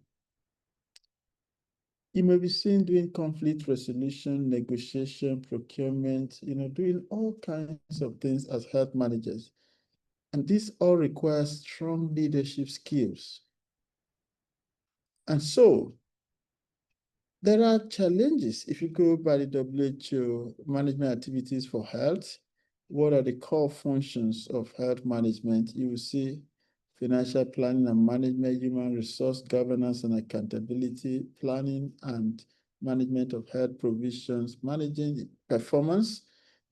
You may be seen doing conflict resolution, negotiation, procurement, doing all kinds of things as health managers. And this all requires strong leadership skills. And so there are challenges. If you go by the WHO management activities for health, what are the core functions of health management? You will see financial planning and management, human resource governance and accountability, planning and management of health provisions, managing performance,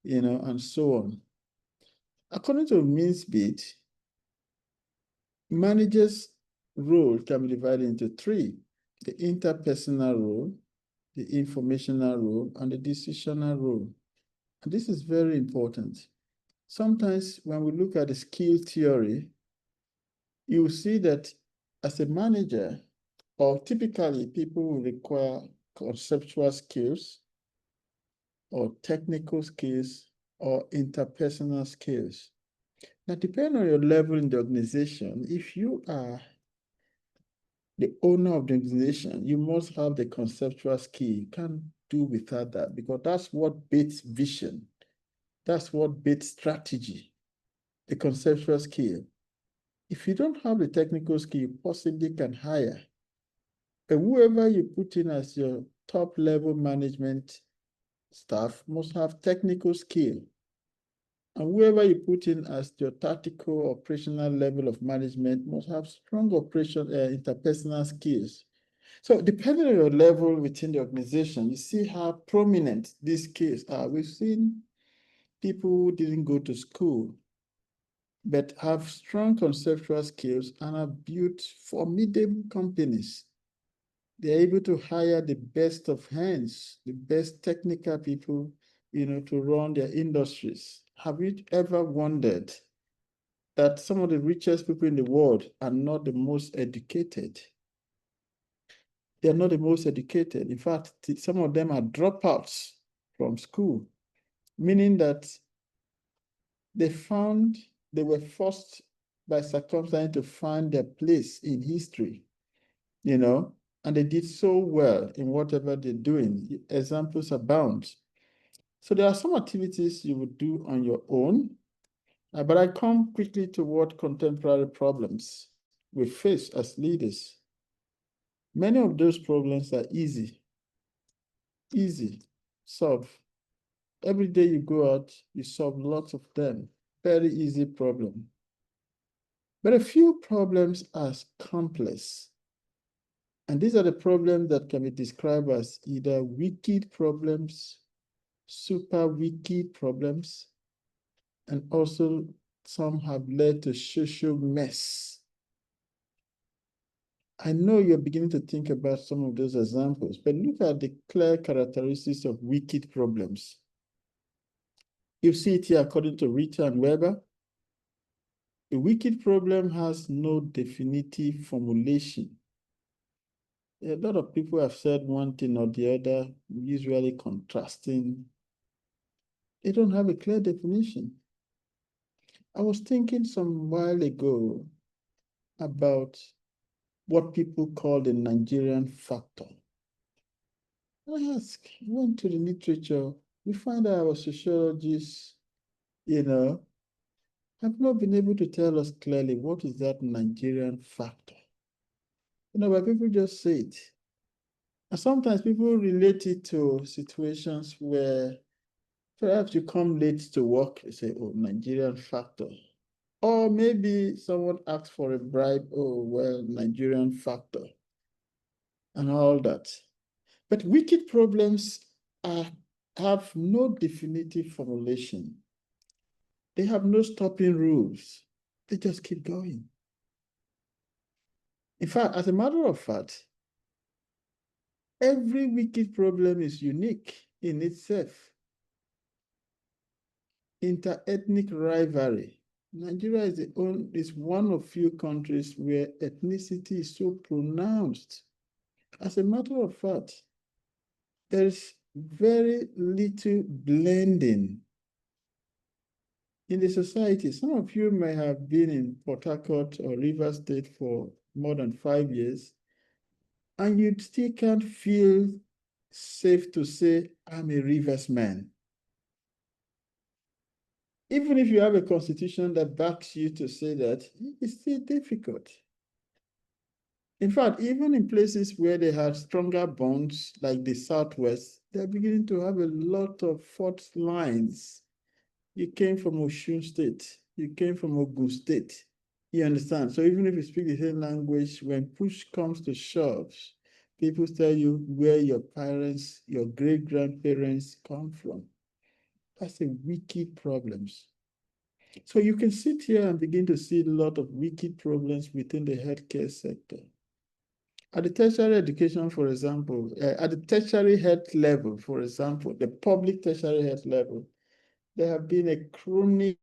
and so on. According to Minsbit, managers' role can be divided into three: the interpersonal role, the informational role, and the decisional role. And this is very important. Sometimes when we look at the skill theory, you will see that as a manager, or typically people will require conceptual skills, or technical skills, or interpersonal skills. Now, depending on your level in the organization, if you are the owner of the organization, you must have the conceptual skill. You can't do without that, because that's what beats vision. That's what beats strategy, the conceptual skill. If you don't have the technical skill, you possibly can hire. But whoever you put in as your top level management staff must have technical skill. And whoever you put in as your tactical operational level of management must have strong interpersonal skills. So depending on your level within the organization, you see how prominent these skills are. We've seen people who didn't go to school, but have strong conceptual skills and have built formidable companies. They're able to hire the best of hands, the best technical people, to run their industries. Have you ever wondered that some of the richest people in the world are not the most educated? They're not the most educated. In fact, some of them are dropouts from school, meaning that they were forced by circumstance to find their place in history, and they did so well in whatever they're doing. Examples abound. So there are some activities you would do on your own, but I come quickly to what contemporary problems we face as leaders. Many of those problems are easy, solve. Every day you go out, you solve lots of them. Very easy problem. But a few problems are complex. And these are the problems that can be described as either wicked problems, super wicked problems, and also some have led to social mess. I know you're beginning to think about some of those examples, but look at the clear characteristics of wicked problems. You see it here according to Rita and Weber. A wicked problem has no definitive formulation. A lot of people have said one thing or the other, usually contrasting. They don't have a clear definition. I was thinking some while ago about what people call the Nigerian factor. ask, went to the literature, we find out our sociologists, have not been able to tell us clearly what is that Nigerian factor. But people just say it. And sometimes people relate it to situations where perhaps you come late to work, you say, oh, Nigerian factor. Or maybe someone asked for a bribe, oh, well, Nigerian factor, and all that. But wicked problems have no definitive formulation. They have no stopping rules. They just keep going. In fact, as a matter of fact, every wicked problem is unique in itself. Inter-ethnic rivalry. Nigeria is one of few countries where ethnicity is so pronounced. As a matter of fact, there's very little blending in the society. Some of you may have been in Port Harcourt or Rivers State for more than 5 years, and you still can't feel safe to say, I'm a Rivers man. Even if you have a constitution that backs you to say that, it's still difficult. In fact, even in places where they had stronger bonds, like the Southwest, they're beginning to have a lot of fault lines. You came from Osun State, you came from Ogun State, you understand? So even if you speak the same language, when push comes to shoves, people tell you where your parents, your great-grandparents come from. That's a wicked problems. So you can sit here and begin to see a lot of wicked problems within the healthcare sector. At the tertiary education, for example, at the tertiary health level, for example, the public tertiary health level, there have been a chronic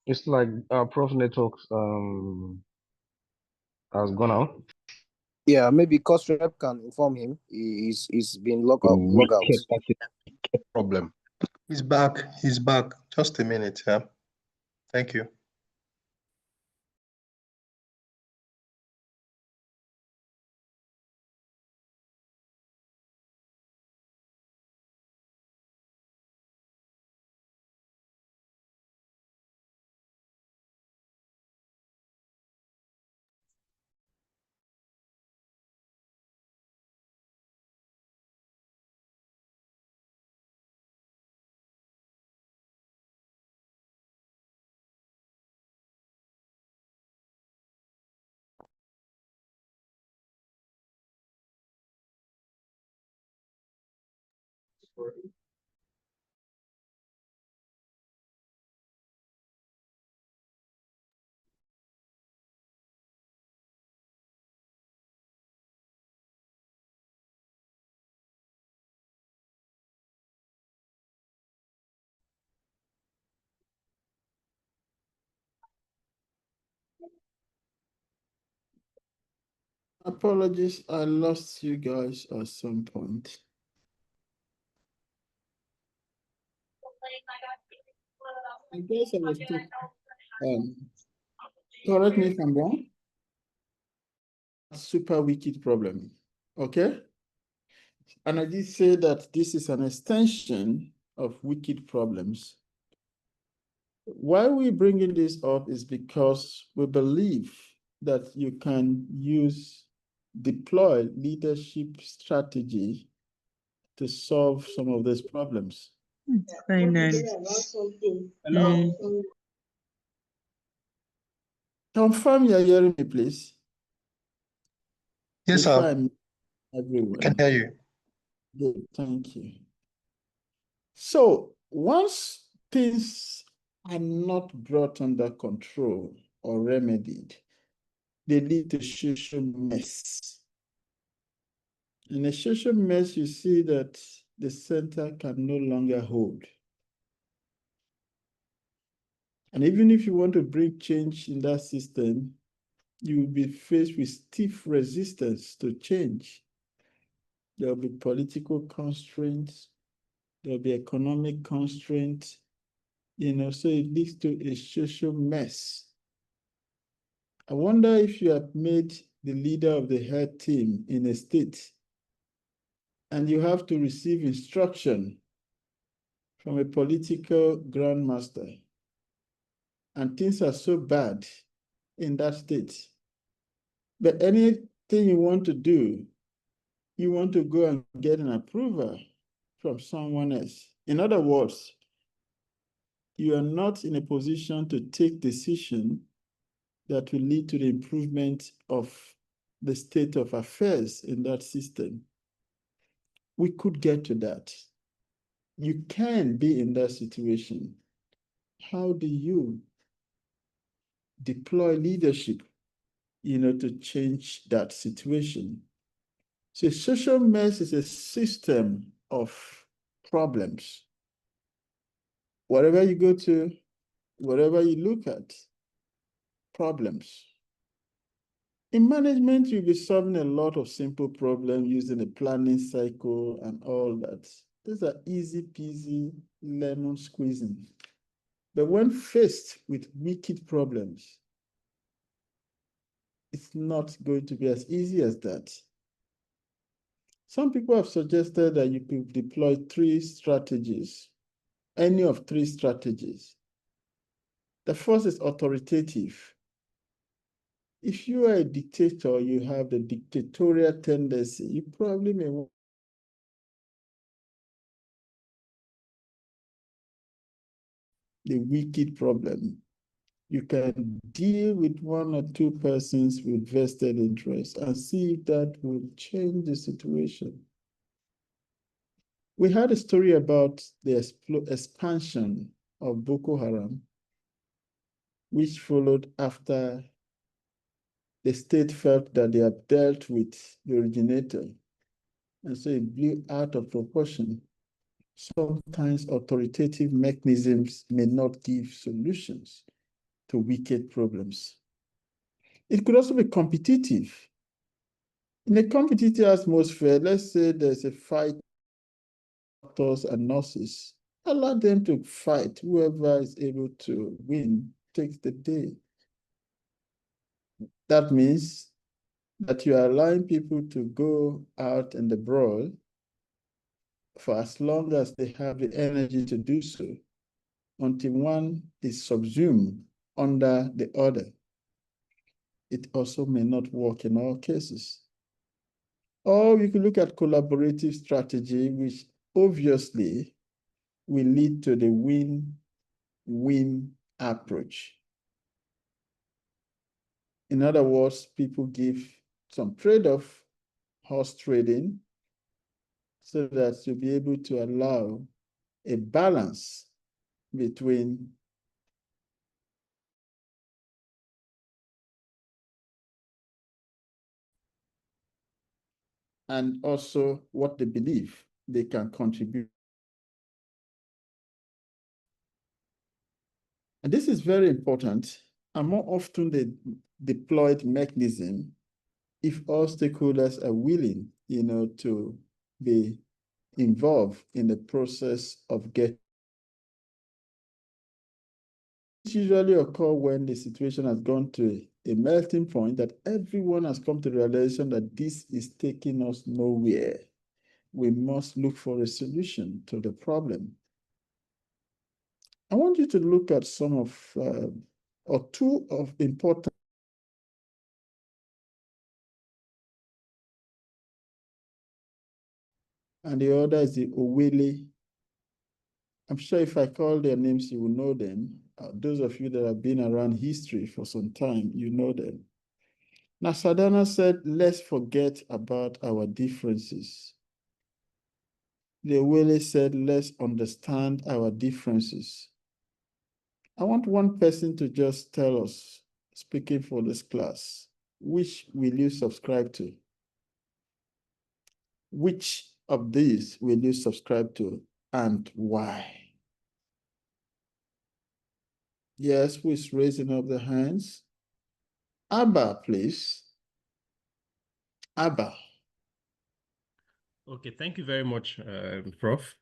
It's like Prof Networks has gone out. Yeah, maybe cost rep can inform him. He's been logged out. Problem. He's back. He's back. Just a minute, yeah. Thank you. Apologies, I lost you guys at some point. I guess I was talking, correct me if I'm wrong. Super wicked problem, okay? And I did say that this is an extension of wicked problems. Why we're bringing this up is because we believe that you can deploy leadership strategy to solve some of these problems. Finally. Hello? Confirm you're hearing me, please. Yes, Before sir. I'm I everywhere. can hear you. Good, thank you. So once things are not brought under control or remedied, they lead to social mess. In a social mess, you see that the center can no longer hold. And even if you want to bring change in that system, you will be faced with stiff resistance to change. There will be political constraints, there will be economic constraints, so it leads to a social mess. I wonder if you have made the leader of the head team in a state and you have to receive instruction from a political grandmaster, and things are so bad in that state. But anything you want to do, you want to go and get an approval from someone else. In other words, you are not in a position to take decision that will lead to the improvement of the state of affairs in that system. We could get to that. You can be in that situation. How do you deploy leadership, to change that situation? So social mess is a system of problems. Wherever you go to, wherever you look at, problems. In management, you'll be solving a lot of simple problems using a planning cycle and all that. These are easy peasy lemon squeezing. But when faced with wicked problems, it's not going to be as easy as that. Some people have suggested that you could deploy 3 strategies, any of 3 strategies. The first is authoritative. If you are a dictator, you have the dictatorial tendency, you probably may want the wicked problem. You can deal with 1 or 2 persons with vested interests and see if that will change the situation. We had a story about the expansion of Boko Haram, which followed after the state felt that they had dealt with the originator, and so it blew out of proportion. Sometimes authoritative mechanisms may not give solutions to wicked problems. It could also be competitive. In a competitive atmosphere, let's say there's a fight, doctors and nurses, allow them to fight. Whoever is able to win takes the day. That means that you are allowing people to go out in the brawl for as long as they have the energy to do so, until one is subsumed under the other. It also may not work in all cases. Or we could look at collaborative strategy, which obviously will lead to the win-win approach. In other words, people give some trade-off, horse trading, so that you'll be able to allow a balance between and also what they believe they can contribute. And this is very important, and more often the deployed mechanism if all stakeholders are willing, to be involved in the process of getting. It usually occurs when the situation has gone to a melting point that everyone has come to the realization that this is taking us nowhere. We must look for a solution to the problem. I want you to look at some of, or 2 of important. And the other is the Owele. I'm sure if I call their names, you will know them. Those of you that have been around history for some time, you know them. Now, Sadhana said, let's forget about our differences. The Willie said, let's understand our differences. I want one person to just tell us, speaking for this class, which will you subscribe to? Which of these will you subscribe to and why? Yes, who is raising up the hands? Abba, please. Abba. Okay, thank you very much, Prof.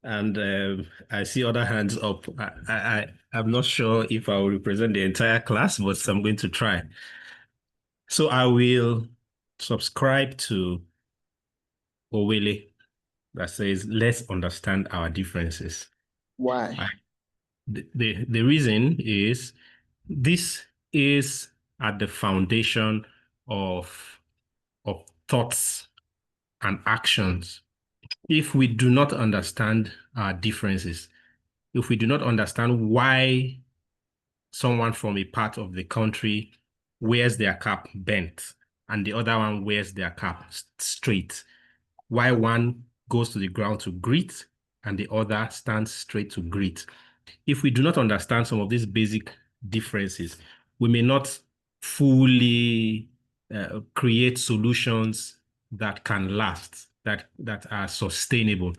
And I see other hands up. I'm not sure if I will represent the entire class, but I'm going to try. So I will subscribe to Owele that says, let's understand our differences. Why? The reason is this is at the foundation of thoughts and actions. If we do not understand our differences, if we do not understand why someone from a part of the country wears their cap bent and the other one wears their cap straight, why one goes to the ground to greet and the other stands straight to greet. If we do not understand some of these basic differences, we may not fully create solutions that can last, that are sustainable.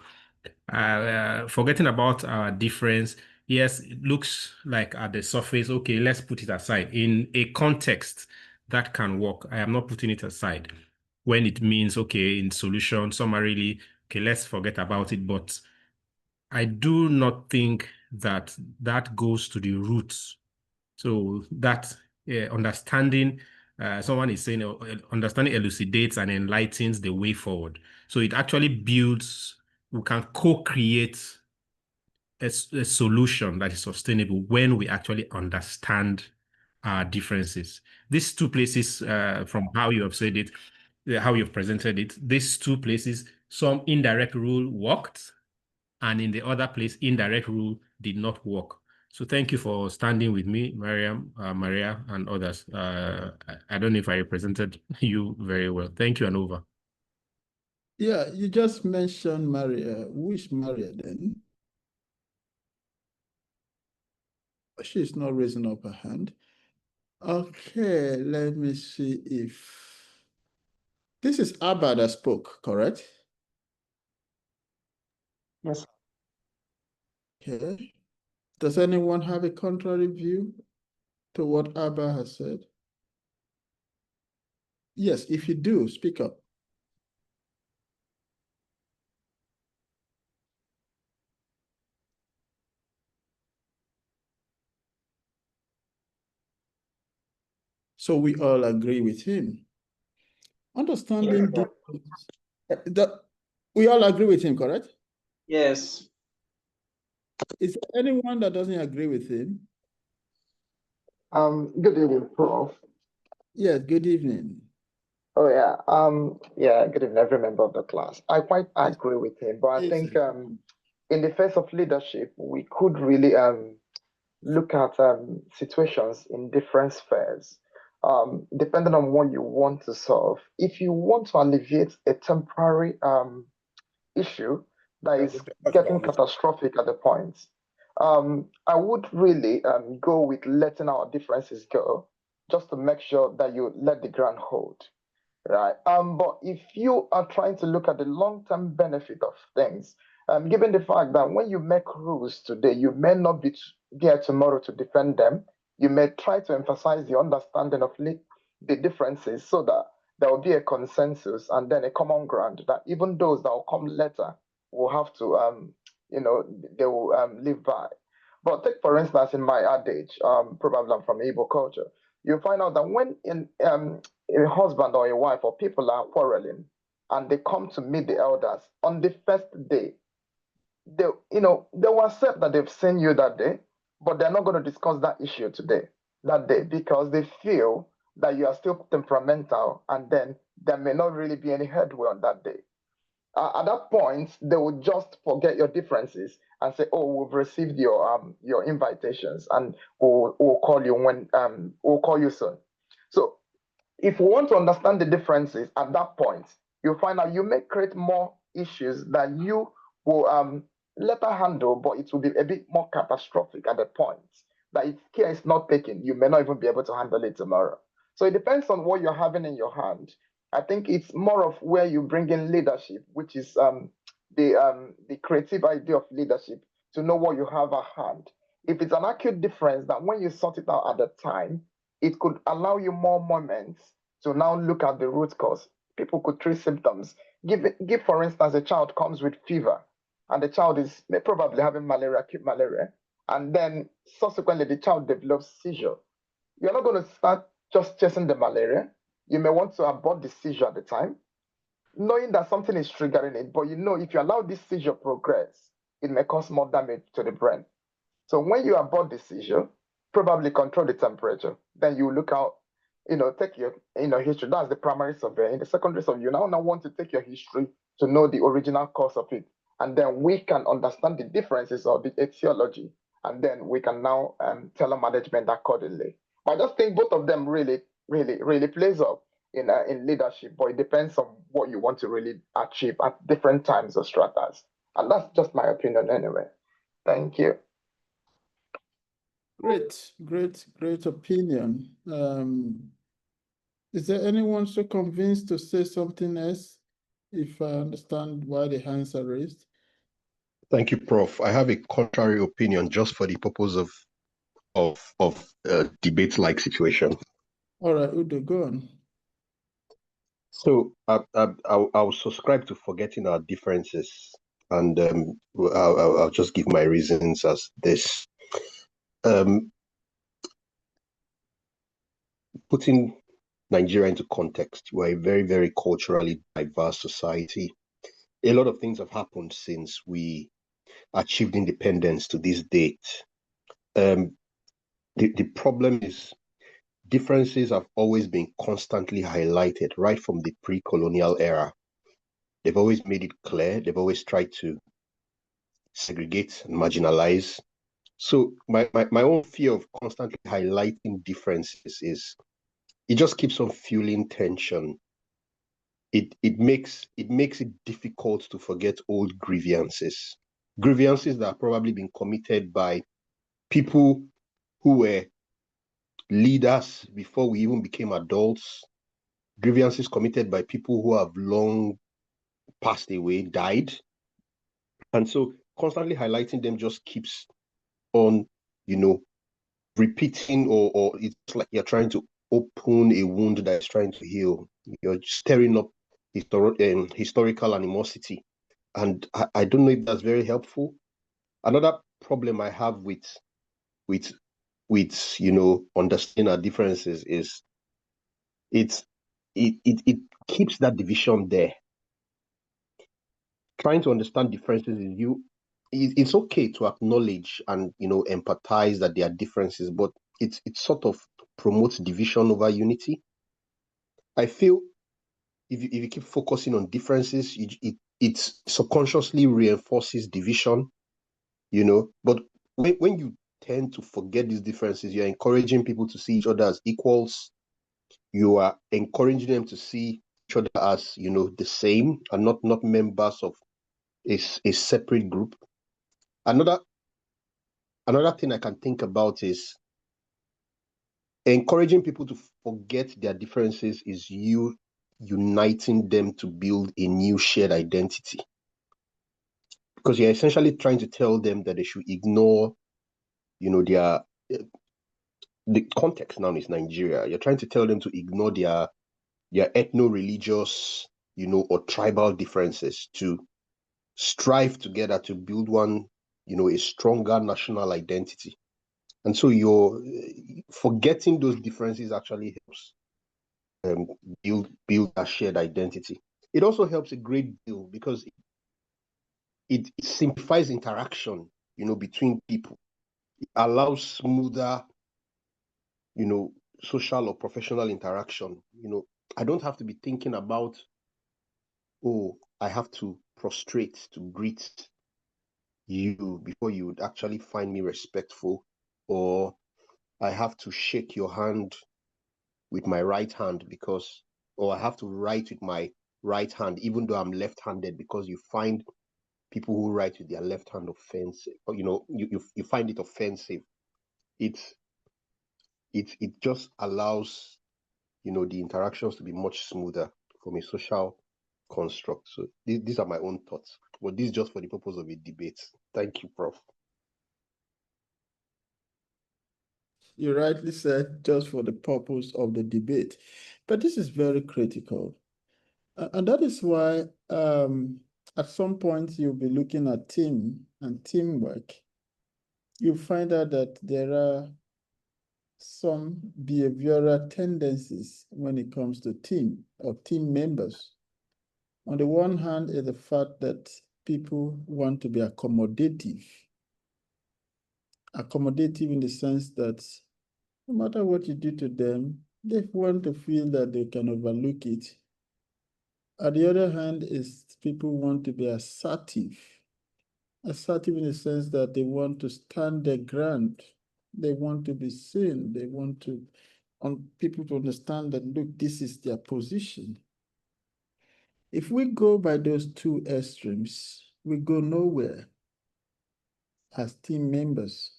Forgetting about our difference, yes, it looks like at the surface, okay, let's put it aside. In a context that can work, I am not putting it aside. When it means, okay, in solution, summarily, okay, let's forget about it. But I do not think that that goes to the roots. So that understanding, someone is saying, understanding elucidates and enlightens the way forward. So it actually builds, we can co-create a solution that is sustainable when we actually understand our differences. These two places, from how you have said it, how you've presented it, these two places, some indirect rule worked, and in the other place, indirect rule did not work. So thank you for standing with me, Mariam, Maria, and others. I don't know if I represented you very well. Thank you, and over. Yeah, you just mentioned Maria. Which Maria then? She's not raising up her hand. Okay, let me see if... This is Abba that spoke, correct? Yes. Okay. Does anyone have a contrary view to what Abba has said? Yes, if you do, speak up. So we all agree with him. Understanding we all agree with him, correct? Yes. Is there anyone that doesn't agree with him? Good evening, Prof. Yes, good evening. Oh yeah, good evening, every member of the class. I quite agree with him, but I think in the face of leadership, we could really look at situations in different spheres, depending on what you want to solve. If you want to alleviate a temporary issue that is getting catastrophic at the point, I would really go with letting our differences go, just to make sure that you let the ground hold, right? But if you are trying to look at the long-term benefit of things, given the fact that when you make rules today, you may not be here tomorrow to defend them, you may try to emphasize the understanding of the differences so that there will be a consensus and then a common ground that even those that will come later will have to, they will live by. But take, for instance, in my adage, probably I'm from Igbo culture, you find out that when a husband or a wife or people are quarreling and they come to meet the elders on the first day, they will accept that they've seen you that day, but they're not going to discuss that issue that day, because they feel that you are still temperamental, and then there may not really be any headway on that day. At that point, they will just forget your differences and say, "Oh, we've received your invitations, and we'll call you when we'll call you soon." So if we want to understand the differences at that point, you'll find out you may create more issues that you will later handle, but it will be a bit more catastrophic at the point that if care is not taken, you may not even be able to handle it tomorrow. So it depends on what you're having in your hand. I think it's more of where you bring in leadership, which is the creative idea of leadership, to know what you have at hand. If it's an acute difference, that when you sort it out at the time, it could allow you more moments to now look at the root cause. People could treat symptoms. Give, for instance, a child comes with fever, and the child is probably having malaria, acute malaria, and then subsequently the child develops seizure. You're not going to start just chasing the malaria. You may want to abort the seizure at the time, knowing that something is triggering it, but you know if you allow this seizure progress, it may cause more damage to the brain. So when you abort the seizure, probably control the temperature. Then you look out, take your history. That's the primary survey. In the secondary survey, you now want to take your history to know the original cause of it. And then we can understand the differences of the etiology. And then we can now tailor management accordingly. But I just think both of them really, really, really plays up in leadership, but it depends on what you want to really achieve at different times or stratas. And that's just my opinion anyway. Thank you. Great opinion. Is there anyone so convinced to say something else? If I understand why the hands are raised. Thank you, Prof. I have a contrary opinion just for the purpose of debate-like situation. All right, Udo, go on. So I'll subscribe to forgetting our differences, and I'll just give my reasons as this. Putting Nigeria into context, we're a very, very culturally diverse society. A lot of things have happened since we achieved independence to this date. The problem is differences have always been constantly highlighted right from the pre-colonial era. They've always made it clear. They've always tried to segregate and marginalize. So my own fear of constantly highlighting differences is it just keeps on fueling tension. It makes it difficult to forget old grievances that have probably been committed by people who were leaders before we even became adults, grievances committed by people who have long passed away, died. And so constantly highlighting them just keeps on, repeating, or it's like you're trying to open a wound that is trying to heal. You're stirring up historical animosity. And I don't know if that's very helpful. Another problem I have with understanding our differences is it keeps that division there. Trying to understand differences it's okay to acknowledge and empathize that there are differences, but it sort of promotes division over unity. I feel if you keep focusing on differences, it subconsciously reinforces division, but when you tend to forget these differences, you're encouraging people to see each other as equals. You are encouraging them to see each other as the same and not members of a separate group. Another thing I can think about is encouraging people to forget their differences is you uniting them to build a new shared identity, because you're essentially trying to tell them that they should ignore their the context now is Nigeria. You're trying to tell them to ignore their ethno-religious or tribal differences, to strive together to build one a stronger national identity. And so you're forgetting those differences actually helps build a shared identity. It also helps a great deal because it simplifies interaction, between people. It allows smoother, social or professional interaction. I don't have to be thinking about, oh, I have to prostrate to greet you before you would actually find me respectful, or I have to shake your hand with my right hand or I have to write with my right hand, even though I'm left-handed, because you find people who write with their left hand offensive, or you find it offensive. It just allows the interactions to be much smoother from a social construct. So these are my own thoughts, but this is just for the purpose of a debate. Thank you, Prof. You rightly said, just for the purpose of the debate. But this is very critical. And that is why at some point you'll be looking at team and teamwork. You find out that there are some behavioral tendencies when it comes to team or team members. On the one hand is the fact that people want to be accommodative. Accommodative in the sense that no matter what you do to them, they want to feel that they can overlook it. On the other hand is people want to be assertive. Assertive in the sense that they want to stand their ground. They want to be seen. They want people to understand that, look, this is their position. If we go by those two extremes, we go nowhere as team members.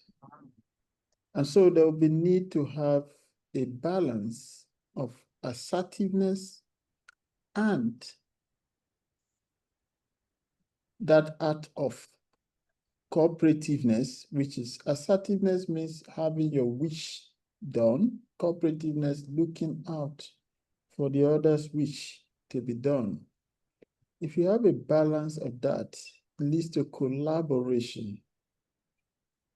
And so there will be need to have a balance of assertiveness and that art of cooperativeness, which is assertiveness means having your wish done, cooperativeness looking out for the other's wish to be done. If you have a balance of that, it leads to collaboration.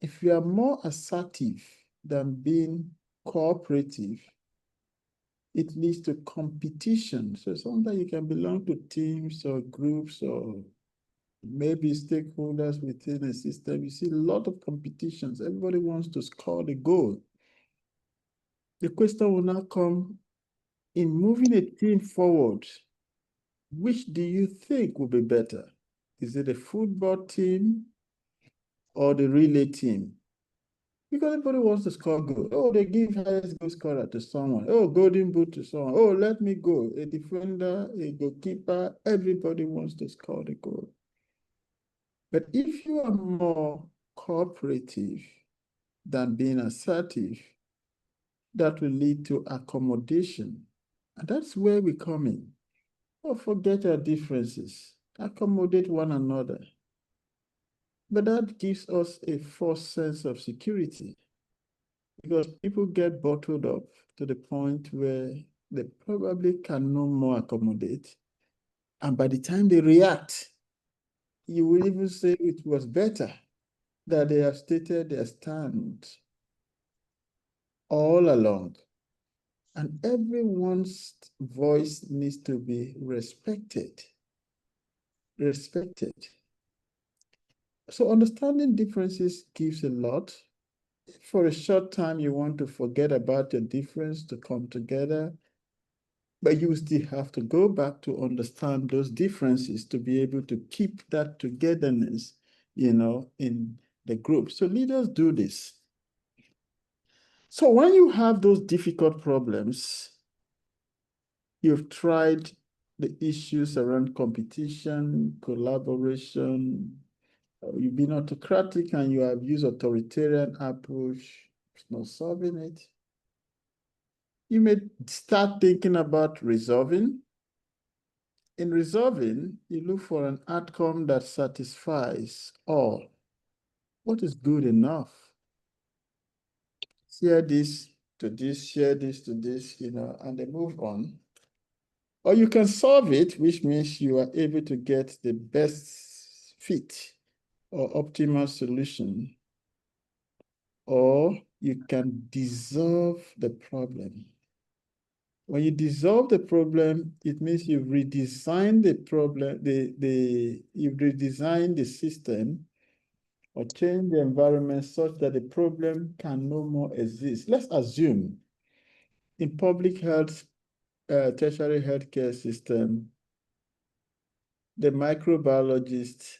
If you are more assertive than being cooperative, it leads to competition. So sometimes you can belong to teams or groups or maybe stakeholders within a system. You see a lot of competitions. Everybody wants to score the goal. The question will now come, in moving a team forward, which do you think will be better? Is it a football team or the relay team? Because everybody wants to score goal. Oh, they give highest goal scorer to someone. Oh, golden boot to someone. Oh, let me go. A defender, a goalkeeper, everybody wants to score the goal. But if you are more cooperative than being assertive, that will lead to accommodation. And that's where we come in. Oh, forget our differences. Accommodate one another. But that gives us a false sense of security, because people get bottled up to the point where they probably can no more accommodate. And by the time they react, you will even say it was better that they have stated their stand all along. And everyone's voice needs to be respected. Respected. So understanding differences gives a lot. For a short time, you want to forget about your difference to come together, but you still have to go back to understand those differences to be able to keep that togetherness, in the group. So leaders do this. So when you have those difficult problems, you've tried the issues around competition, collaboration, you've been autocratic and you have used authoritarian approach, it's not solving it. You may start thinking about resolving. In resolving, you look for an outcome that satisfies all. What is good enough? Share this to this, share this to this, and they move on. Or you can solve it, which means you are able to get the best fit or optimal solution. Or you can dissolve the problem. When you dissolve the problem, it means you've redesigned the problem, you've redesigned the system or changed the environment such that the problem can no more exist. Let's assume in public health, tertiary healthcare system, the microbiologist,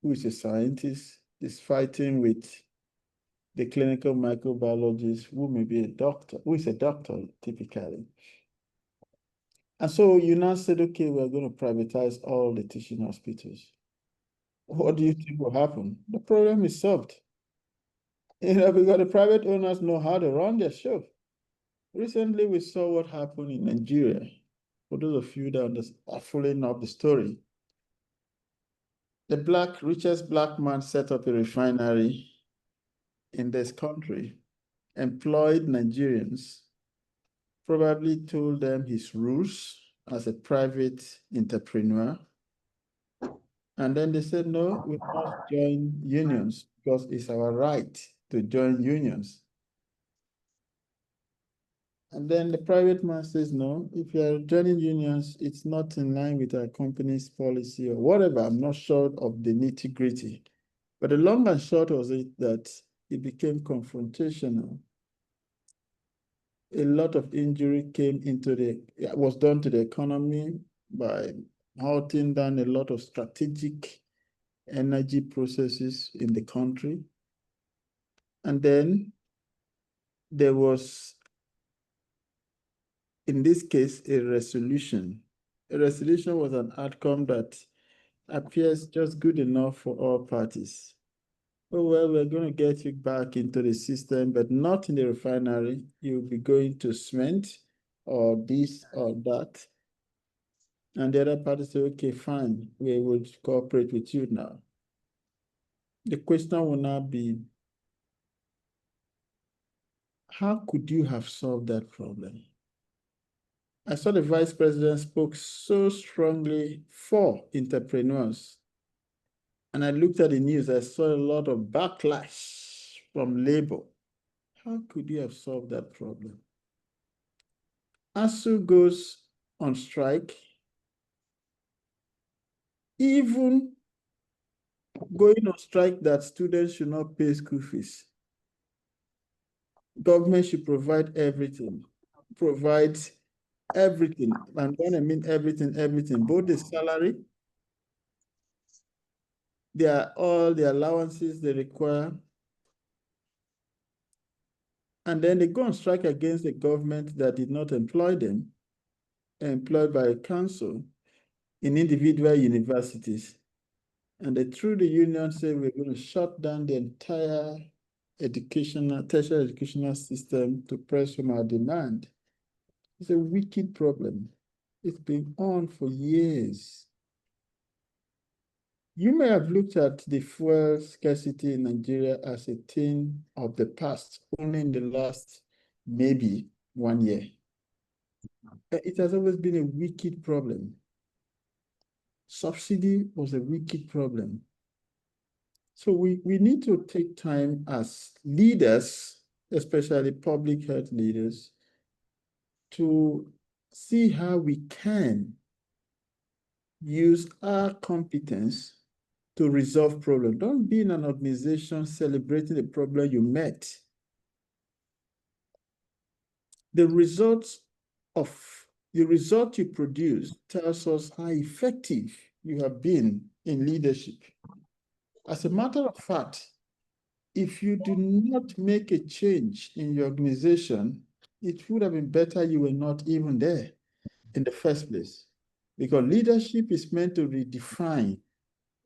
who is a scientist, is fighting with the clinical microbiologist, who may be a doctor, who is a doctor typically. And so you now said, okay, we're going to privatize all the teaching hospitals. What do you think will happen? The problem is solved. Because the private owners know how to run their show. Recently, we saw what happened in Nigeria. For those of you that are following up the story, the richest black man set up a refinery in this country, employed Nigerians, probably told them his rules as a private entrepreneur. And then they said, no, we must join unions because it's our right to join unions. And then the private man says, no, if you're joining unions, it's not in line with our company's policy or whatever. I'm not sure of the nitty-gritty. But the long and short was it that it became confrontational. A lot of injury was done to the economy by halting down a lot of strategic energy processes in the country. And then there was, in this case, a resolution. A resolution was an outcome that appears just good enough for all parties. Oh, well, we're going to get you back into the system, but not in the refinery. You'll be going to cement or this or that. And the other party say, okay, fine, we will cooperate with you now. The question will now be, how could you have solved that problem? I saw the vice president spoke so strongly for entrepreneurs. And I looked at the news, I saw a lot of backlash from labor. How could you have solved that problem? ASU goes on strike. Even going on strike that students should not pay school fees. Government should provide everything. Provide everything. And when I mean everything, both the salary, all the allowances they require. And then they go on strike against the government that did not employ them, employed by a council in individual universities. And they, through the union, say we're going to shut down the entire tertiary educational system to press from our demand. It's a wicked problem. It's been on for years. You may have looked at the fuel scarcity in Nigeria as a thing of the past, only in the last maybe 1 year. It has always been a wicked problem. Subsidy was a wicked problem. So we need to take time as leaders, especially public health leaders, to see how we can use our competence to resolve problems. Don't be in an organization celebrating the problem you met. The result you produce tells us how effective you have been in leadership. As a matter of fact, if you do not make a change in your organization, it would have been better you were not even there in the first place. Because leadership is meant to redefine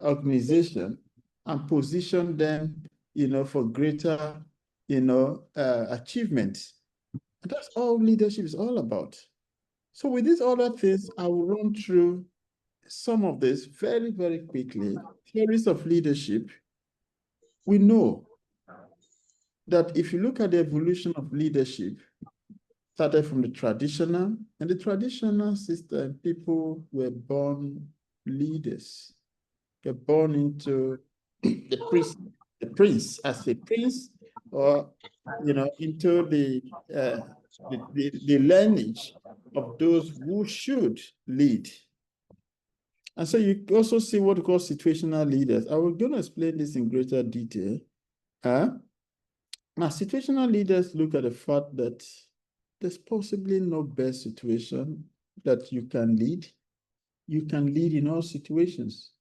organization and position them, for greater, achievements. And that's all leadership is all about. So with these other things, I will run through some of this very, very quickly. Theories of leadership. We know that if you look at the evolution of leadership, started from the traditional, and the traditional system, people were born leaders. They're born into the prince as a prince, or into the lineage of those who should lead. And so you also see what we call situational leaders. I will going to explain this in greater detail. Now, situational leaders look at the fact that there's possibly no best situation that you can lead. you can lead in all situations.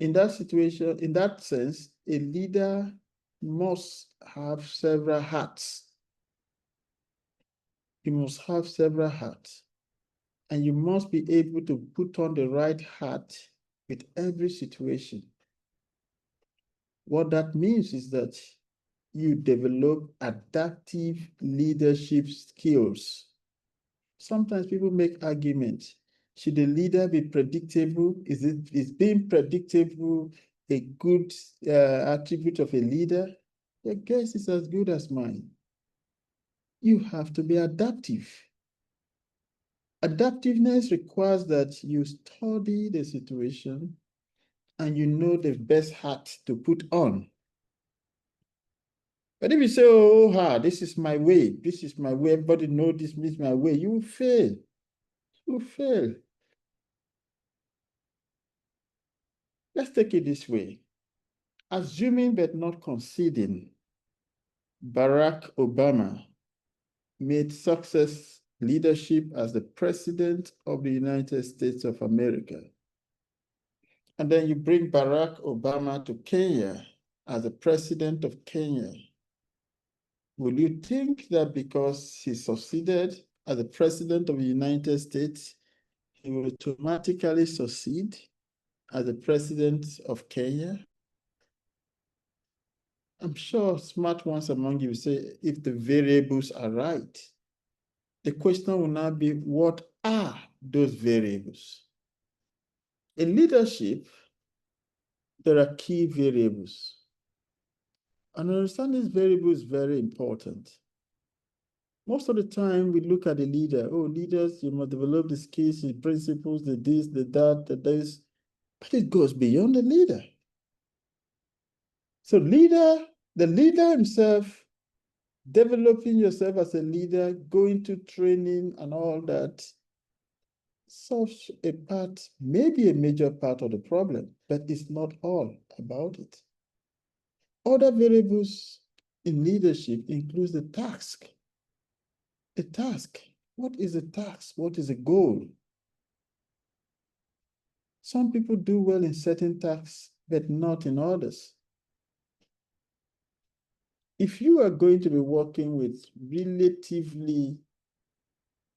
In that situation, in that sense, a leader must have several hats. You must have several hats. And you must be able to put on the right hat with every situation. What that means is that you develop adaptive leadership skills. Sometimes people make arguments. Should the leader be predictable? Is being predictable a good attribute of a leader? Your guess is as good as mine. You have to be adaptive. Adaptiveness requires that you study the situation and you know the best hat to put on. But if you say, oh, this is my way, everybody knows this is my way, you will fail. You will fail. Let's take it this way. Assuming but not conceding, Barack Obama made success leadership as the President of the United States of America. And then you bring Barack Obama to Kenya as the President of Kenya. Will you think that because he succeeded as the President of the United States, he will automatically succeed as the President of Kenya? I'm sure smart ones among you say if the variables are right. The question will now be, what are those variables? In leadership, there are key variables. And understanding these variables is very important. Most of the time, we look at the leader. Oh, leaders, you must develop the skills, the principles, the this, the that, the this. But it goes beyond the leader. So the leader himself, developing yourself as a leader, going to training and all that, solves a part, maybe a major part of the problem, but it's not all about it. Other variables in leadership includes the task. A task. What is a task? What is a goal? Some people do well in certain tasks, but not in others. If you are going to be working with relatively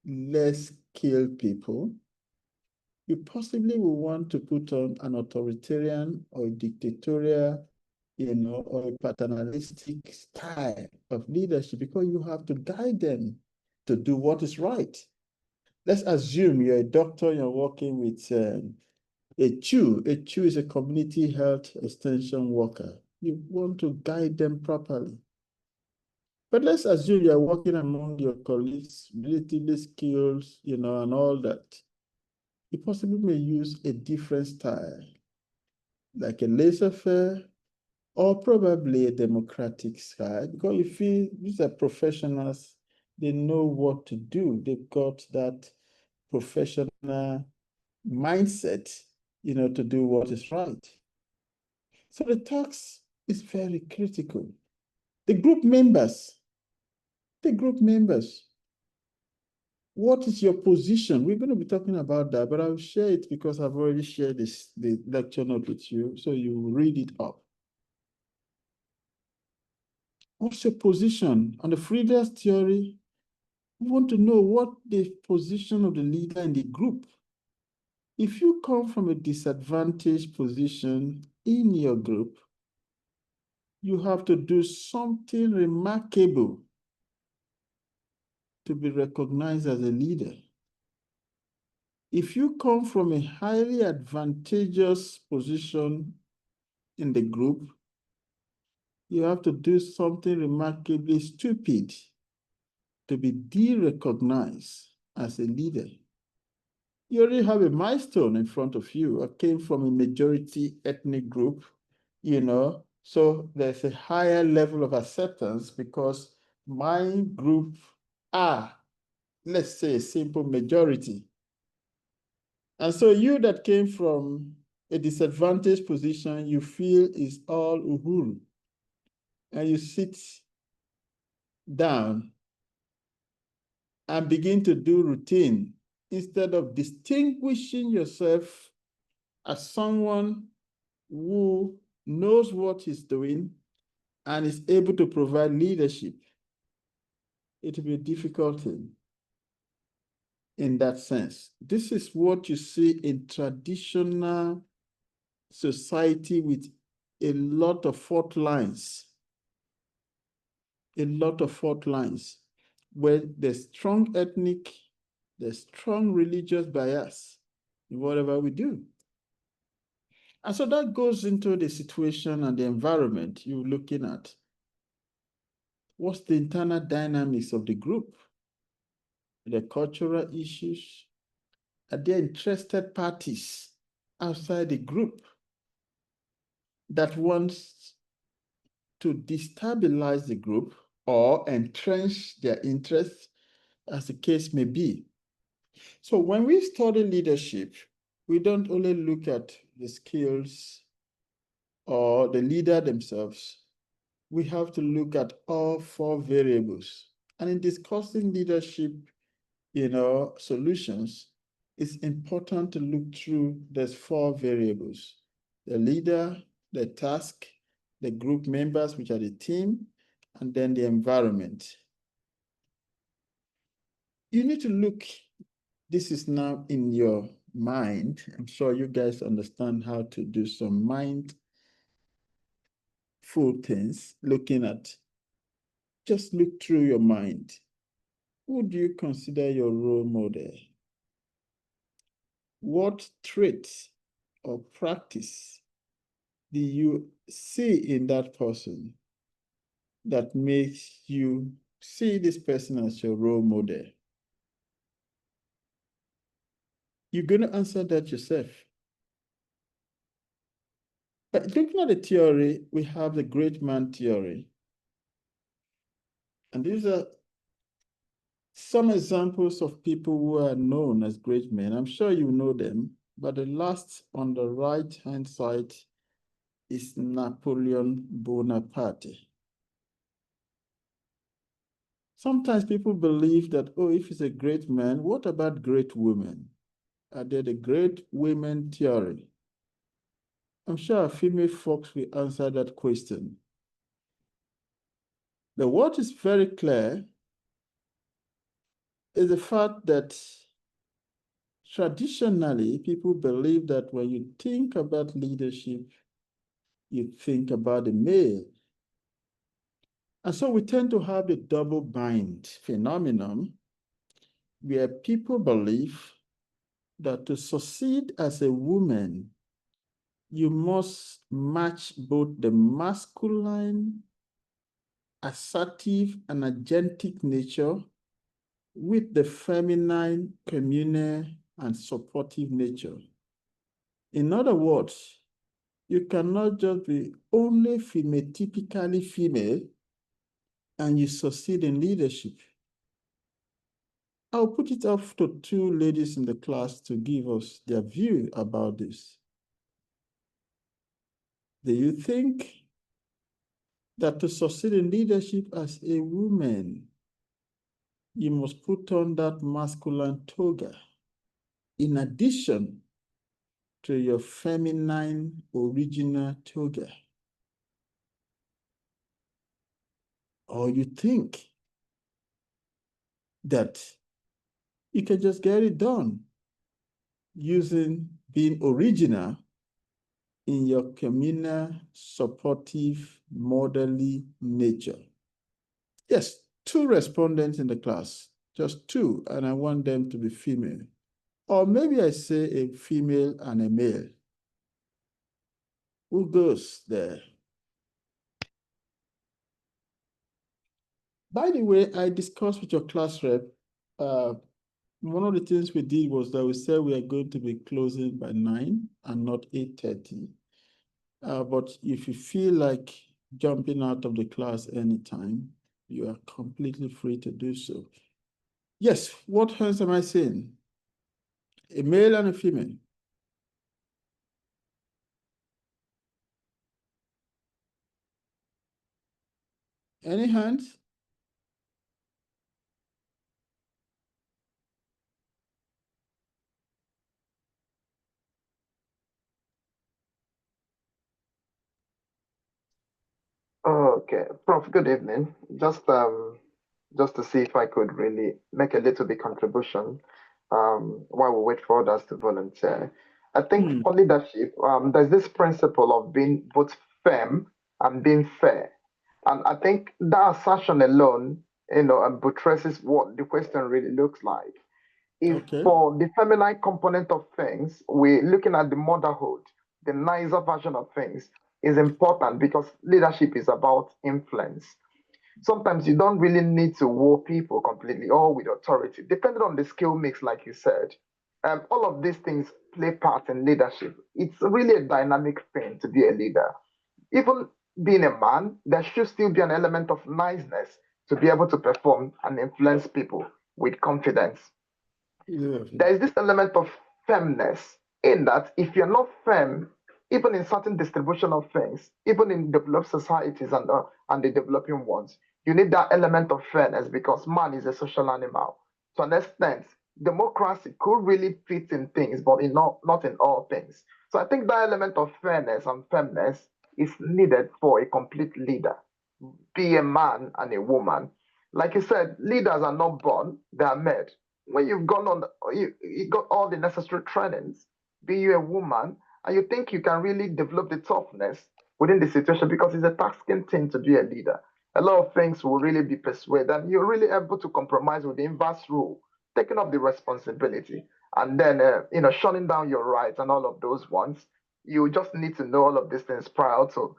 less skilled people, you possibly will want to put on an authoritarian or dictatorial, or a paternalistic style of leadership because you have to guide them to do what is right. Let's assume you're a doctor, you're working with a CHU. A CHU is a community health extension worker. You want to guide them properly. But let's assume you're working among your colleagues, relatively skilled, and all that. You possibly may use a different style, like a laissez-faire, or probably a democratic style, because you feel these are professionals, they know what to do. They've got that professional mindset, to do what is right. So the task is very critical. The group members, what is your position? We're going to be talking about that, but I'll share it because I've already shared the lecture note with you, so you read it up. What's your position? On the Friedman's theory, we want to know what the position of the leader in the group. If you come from a disadvantaged position in your group, you have to do something remarkable to be recognized as a leader. If you come from a highly advantageous position in the group, you have to do something remarkably stupid to be de-recognized as a leader. You already have a milestone in front of you. I came from a majority ethnic group, so there's a higher level of acceptance because my group are, let's say, a simple majority. And so you that came from a disadvantaged position, you feel is all uhuru. And you sit down and begin to do routine instead of distinguishing yourself as someone who knows what he's doing and is able to provide leadership, it will be a difficult thing in that sense. This is what you see in traditional society with a lot of fault lines. A lot of fault lines where there's strong ethnic, there's strong religious bias in whatever we do. And so that goes into the situation and the environment you're looking at. What's the internal dynamics of the group? The cultural issues? Are there interested parties outside the group that wants to destabilize the group or entrench their interests, as the case may be? So when we study leadership, we don't only look at the skills or the leader themselves. We have to look at all four variables. And in discussing leadership, solutions, it's important to look through those four variables: the leader, the task, the group members, which are the team, and then the environment. You need to look, this is now in your mind. I'm sure you guys understand how to do some mindful things, looking at, just look through your mind. Who do you consider your role model? What traits or practice do you see in that person that makes you see this person as your role model? You're going to answer that yourself. But looking at the theory, we have the great man theory. And these are some examples of people who are known as great men. I'm sure you know them, but the last on the right-hand side is Napoleon Bonaparte. Sometimes people believe that, oh, if he's a great man, what about great women? Are there the great women theory? I'm sure female folks will answer that question. But what is very clear is the fact that traditionally, people believe that when you think about leadership, you think about the male. And so we tend to have a double bind phenomenon where people believe that to succeed as a woman, you must match both the masculine, assertive, and agentic nature with the feminine, communal, and supportive nature. In other words, you cannot just be only typically female, and you succeed in leadership. I'll put it up to two ladies in the class to give us their view about this. Do you think that to succeed in leadership as a woman, you must put on that masculine toga in addition to your feminine original toga? Or you think that you can just get it done using being original in your communal, supportive, motherly nature? Yes, two respondents in the class, just two, and I want them to be female. Or maybe I say a female and a male. Who goes there? By the way, I discussed with your class rep. One of the things we did was that we said we are going to be closing by 9 and not 8:30. But if you feel like jumping out of the class anytime, you are completely free to do so. Yes, what hands am I saying? A male and a female. Any hands? Okay, Prof, good evening. Just to see if I could really make a little bit contribution while we wait for others to volunteer. I think for leadership, there's this principle of being both firm and being fair. And I think that assertion alone, buttresses what the question really looks like. If for the feminine component of things, we're looking at the motherhood, the nicer version of things is important because leadership is about influence. Sometimes you don't really need to woo people completely or with authority, depending on the skill mix, like you said. All of these things play part in leadership. It's really a dynamic thing to be a leader. Even being a man, there should still be an element of niceness to be able to perform and influence people with confidence. There is this element of firmness in that if you're not firm, even in certain distribution of things, even in developed societies and the developing ones, you need that element of fairness because man is a social animal. To an extent, democracy could really fit in things, but not in all things. So I think that element of fairness and firmness is needed for a complete leader, be a man and a woman. Like you said, leaders are not born, they are made. When you've gone on, you got all the necessary trainings, be you a woman, and you think you can really develop the toughness within the situation because it's a taxing thing to be a leader. A lot of things will really be persuaded, and you're really able to compromise with the inverse rule, taking up the responsibility, and then shutting down your rights and all of those ones. You just need to know all of these things prior to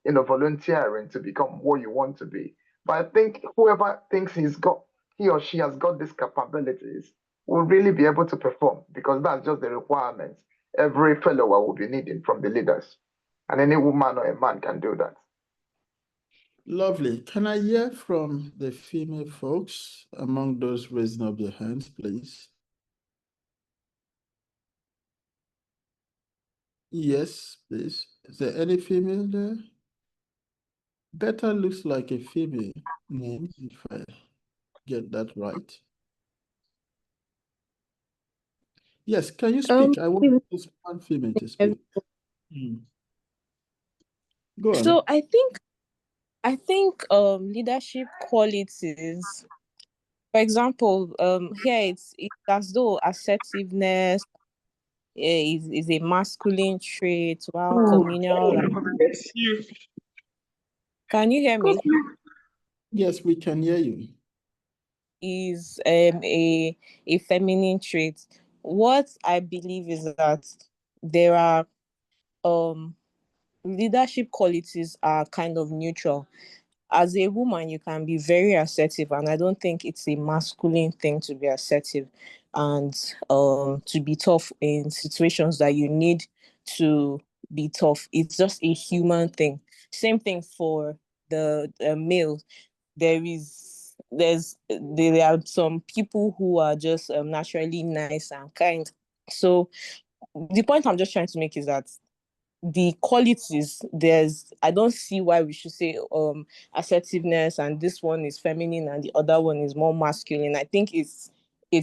volunteering to become what you want to be. But I think whoever thinks he or she has got these capabilities will really be able to perform because that's just the requirements every follower will be needing from the leaders. And any woman or a man can do that. Lovely. Can I hear from the female folks among those raising up their hands, please? Yes, please. Is there any female there? Better looks like a female name, if I get that right. Yes, can you speak? I want this one female to speak. Go on. So I think leadership qualities, for example, here it's as though assertiveness is a masculine trait, while communal. Can you hear me? Yes, we can hear you. Is a feminine trait. What I believe is that there are leadership qualities are kind of neutral. As a woman, you can be very assertive, and I don't think it's a masculine thing to be assertive and to be tough in situations that you need to be tough. It's just a human thing. Same thing for the male. There are some people who are just naturally nice and kind. So the point I'm just trying to make is that the qualities, I don't see why we should say assertiveness and this one is feminine and the other one is more masculine. I think it's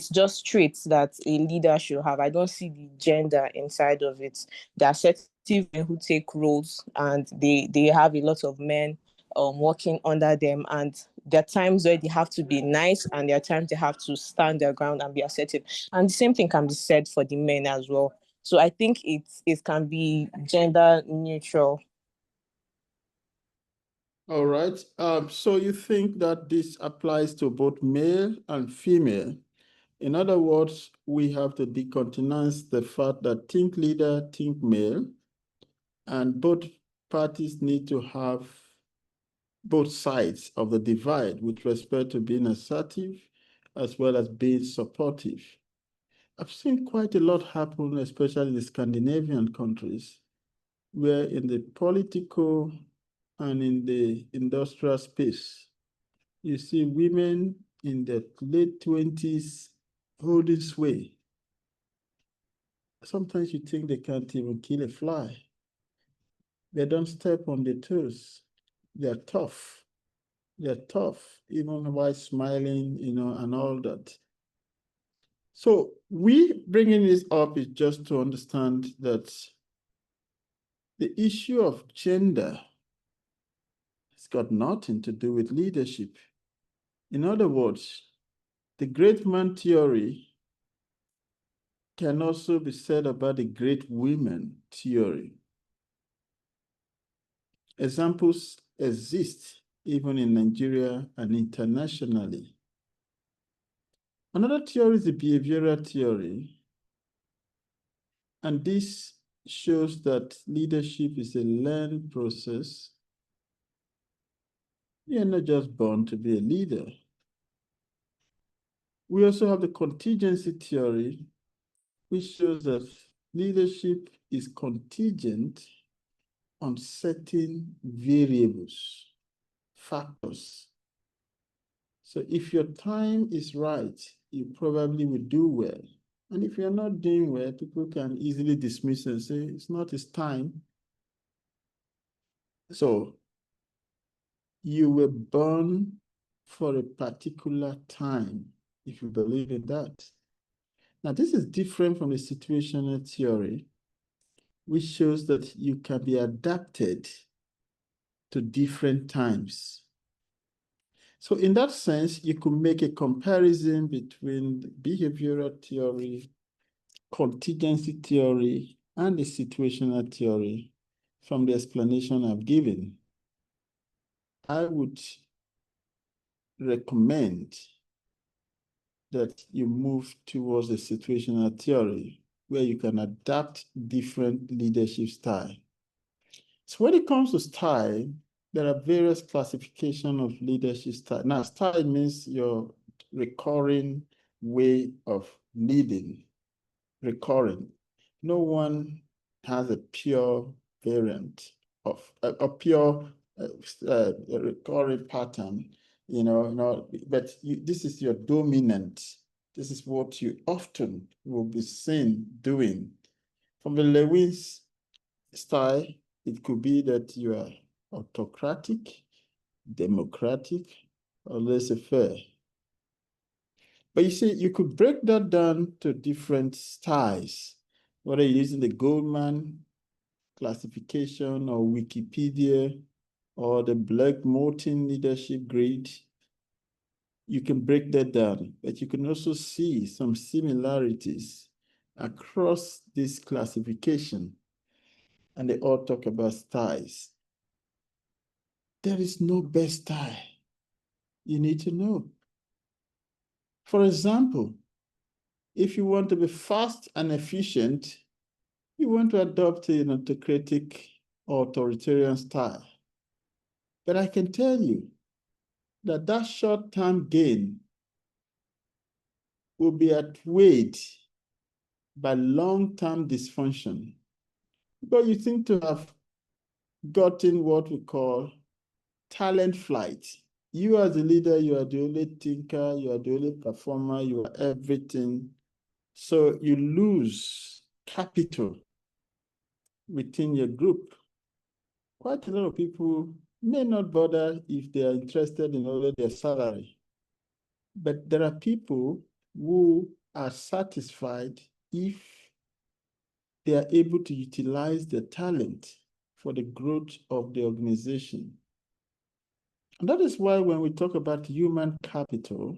just traits that a leader should have. I don't see the gender inside of it. The assertive men who take roles and they have a lot of men working under them, and there are times where they have to be nice and there are times they have to stand their ground and be assertive. And the same thing can be said for the men as well. So I think it can be gender neutral. All right. So you think that this applies to both male and female? In other words, we have to decontinence the fact that think leader, think male, and both parties need to have both sides of the divide with respect to being assertive as well as being supportive. I've seen quite a lot happen, especially in the Scandinavian countries, where in the political and in the industrial space, you see women in their late 20s holding sway. Sometimes you think they can't even kill a fly. They don't step on their toes. They're tough. They're tough, even while smiling, and all that. So we bringing this up is just to understand that the issue of gender It's got nothing to do with leadership. In other words, the great man theory can also be said about the great women theory. Examples exist even in Nigeria and internationally. Another theory is the behavioral theory, and this shows that leadership is a learned process. You're not just born to be a leader. We also have the contingency theory, which shows that leadership is contingent on certain variables, factors. So if your time is right, you probably will do well. And if you're not doing well, people can easily dismiss and say, it's not his time. So you were born for a particular time, if you believe in that. Now, this is different from the situational theory, which shows that you can be adapted to different times. So in that sense, you could make a comparison between the behavioral theory, contingency theory, and the situational theory from the explanation I've given. I would recommend that you move towards the situational theory where you can adapt different leadership style. So when it comes to style, there are various classifications of leadership style. Now, style means your recurring way of leading, recurring. No one has a pure variant of a pure recurring pattern, but this is your dominant. This is what you often will be seen doing. From the Lewis style, it could be that you are autocratic, democratic, or laissez-faire. But you see, you could break that down to different styles, whether you're using the Goldman classification or Wikipedia or the Black-Moulton leadership grid. You can break that down, but you can also see some similarities across this classification. And they all talk about styles. There is no best style. You need to know. For example, if you want to be fast and efficient, you want to adopt an autocratic or authoritarian style. But I can tell you that that short-term gain will be outweighed by long-term dysfunction. But you seem to have gotten what we call talent flight. You as a leader, you are the only thinker, you are the only performer, you are everything. So you lose capital within your group. Quite a lot of people may not bother if they are interested in only their salary. But there are people who are satisfied if they are able to utilize their talent for the growth of the organization. And that is why when we talk about human capital,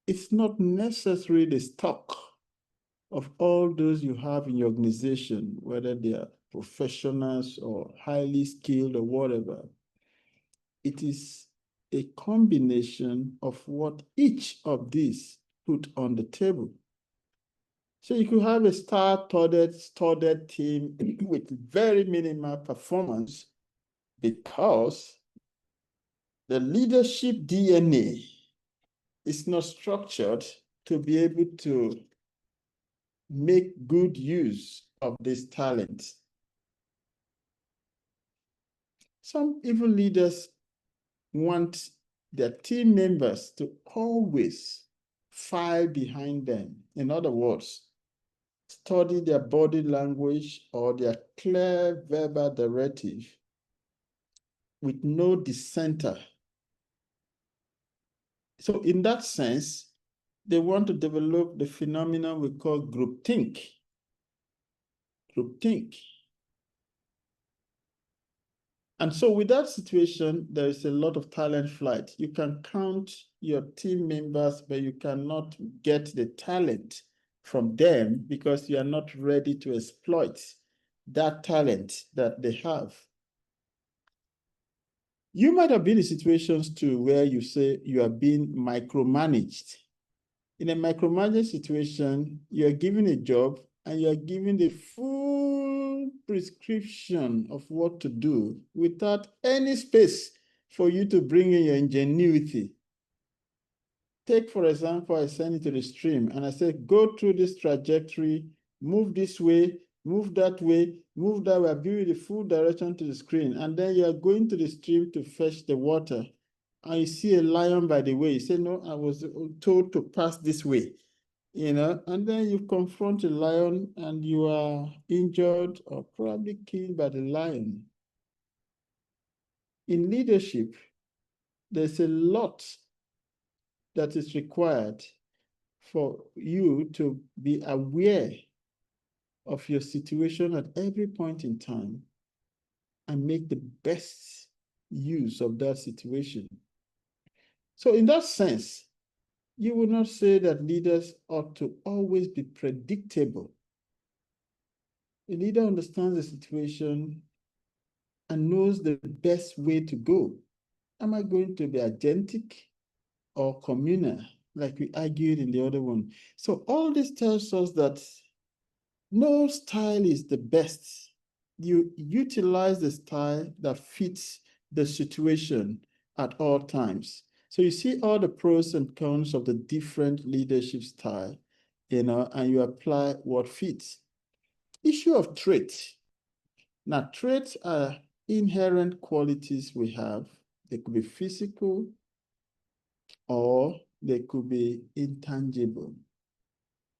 it's not necessarily the stock of all those you have in your organization, whether they are professionals or highly skilled or whatever. It is a combination of what each of these put on the table. So you could have a star-studded team with very minimal performance because the leadership DNA is not structured to be able to make good use of this talent. Some even leaders want their team members to always file behind them. In other words, study their body language or their clear verbal directive with no dissenter. So in that sense, they want to develop the phenomenon we call groupthink. Groupthink. And so with that situation, there is a lot of talent flight. You can count your team members, but you cannot get the talent from them because you are not ready to exploit that talent that they have. You might have been in situations too where you say you are being micromanaged. In a micromanaged situation, you are given a job and you are given the full prescription of what to do without any space for you to bring in your ingenuity. Take, for example, I send it to the stream and I say, go through this trajectory, move this way, move that way, move that way. I give you the full direction to the screen. And then you are going to the stream to fetch the water. And you see a lion by the way. You say, no, I was told to pass this way. You know, and then you confront a lion and you are injured or probably killed by the lion. In leadership, there's a lot that is required for you to be aware of your situation at every point in time and make the best use of that situation. So in that sense, you will not say that leaders ought to always be predictable. A leader understands the situation and knows the best way to go. Am I going to be agentic or communal, like we argued in the other one? So all this tells us that no style is the best. You utilize the style that fits the situation at all times. So you see all the pros and cons of the different leadership style, you know, and you apply what fits. Issue of traits. Now, traits are inherent qualities we have. They could be physical or they could be intangible.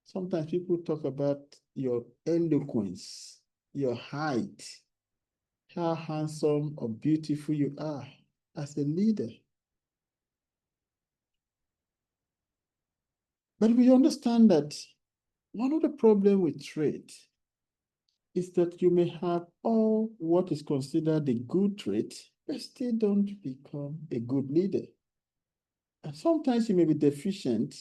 Sometimes people talk about your eloquence, your height, how handsome or beautiful you are as a leader. But we understand that one of the problems with traits is that you may have all what is considered a good trait, but still don't become a good leader. And sometimes you may be deficient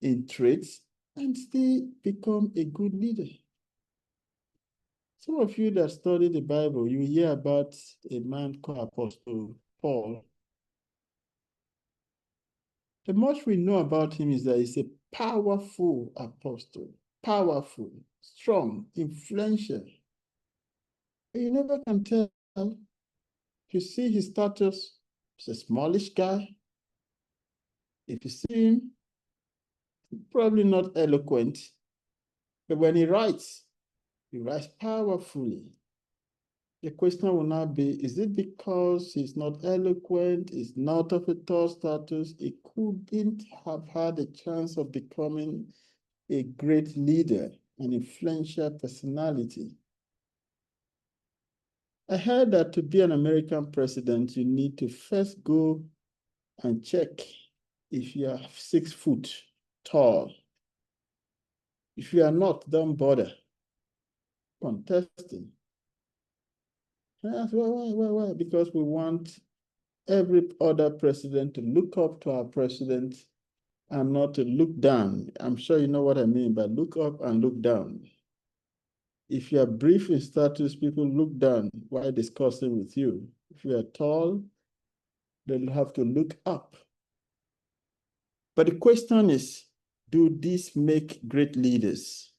in traits and still become a good leader. Some of you that study the Bible, you hear about a man called Apostle Paul. The much we know about him is that he's a powerful apostle, powerful, strong, influential. You never can tell. If you see his status, he's a smallish guy. If you see him, probably not eloquent, but when he writes powerfully. The question will now be, is it because he's not eloquent, he's not of a tall status, he couldn't have had a chance of becoming a great leader, an influential personality? I heard that to be an American president, you need to first go and check if you are 6 foot tall. If you are not, don't bother contesting. Why? Because we want every other president to look up to our president and not to look down. I'm sure you know what I mean by look up and look down. If you are brief in status, people look down while discussing with you. If you are tall, they'll have to look up. But the question is, do these make great leaders?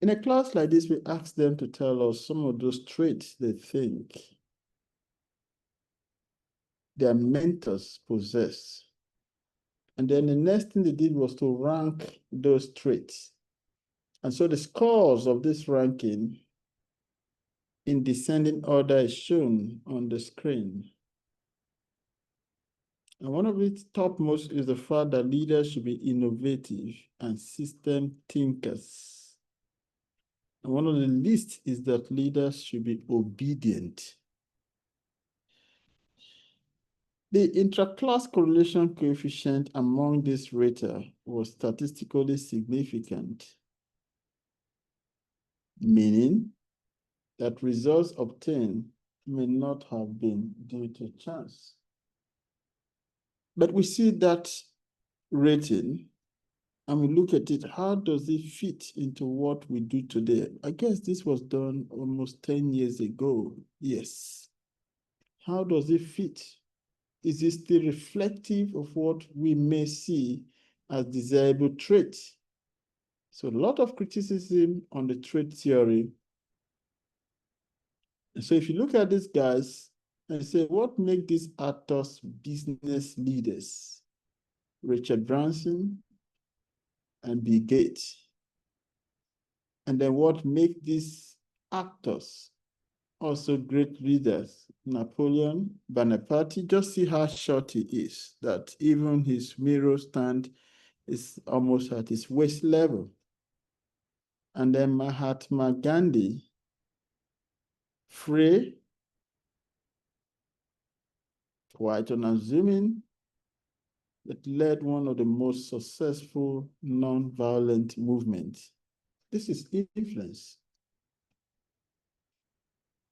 In a class like this, we ask them to tell us some of those traits they think their mentors possess. And then the next thing they did was to rank those traits. And so the scores of this ranking in descending order is shown on the screen. And one of its topmost is the fact that leaders should be innovative and system thinkers. And one of the least is that leaders should be obedient. The intra-class correlation coefficient among this rater was statistically significant, meaning that results obtained may not have been due to chance. But we see that rating and we look at it, how does it fit into what we do today? I guess this was done almost 10 years ago. Yes. How does it fit? Is it still reflective of what we may see as desirable traits? So a lot of criticism on the trait theory. And so if you look at these guys and say, what make these actors business leaders? Richard Branson and Bill Gates. And then what make these actors also great leaders? Napoleon Bonaparte, just see how short he is, that even his mirror stand is almost at his waist level. And then Mahatma Gandhi, Frey, quite unassuming, that led one of the most successful non-violent movements. This is influence.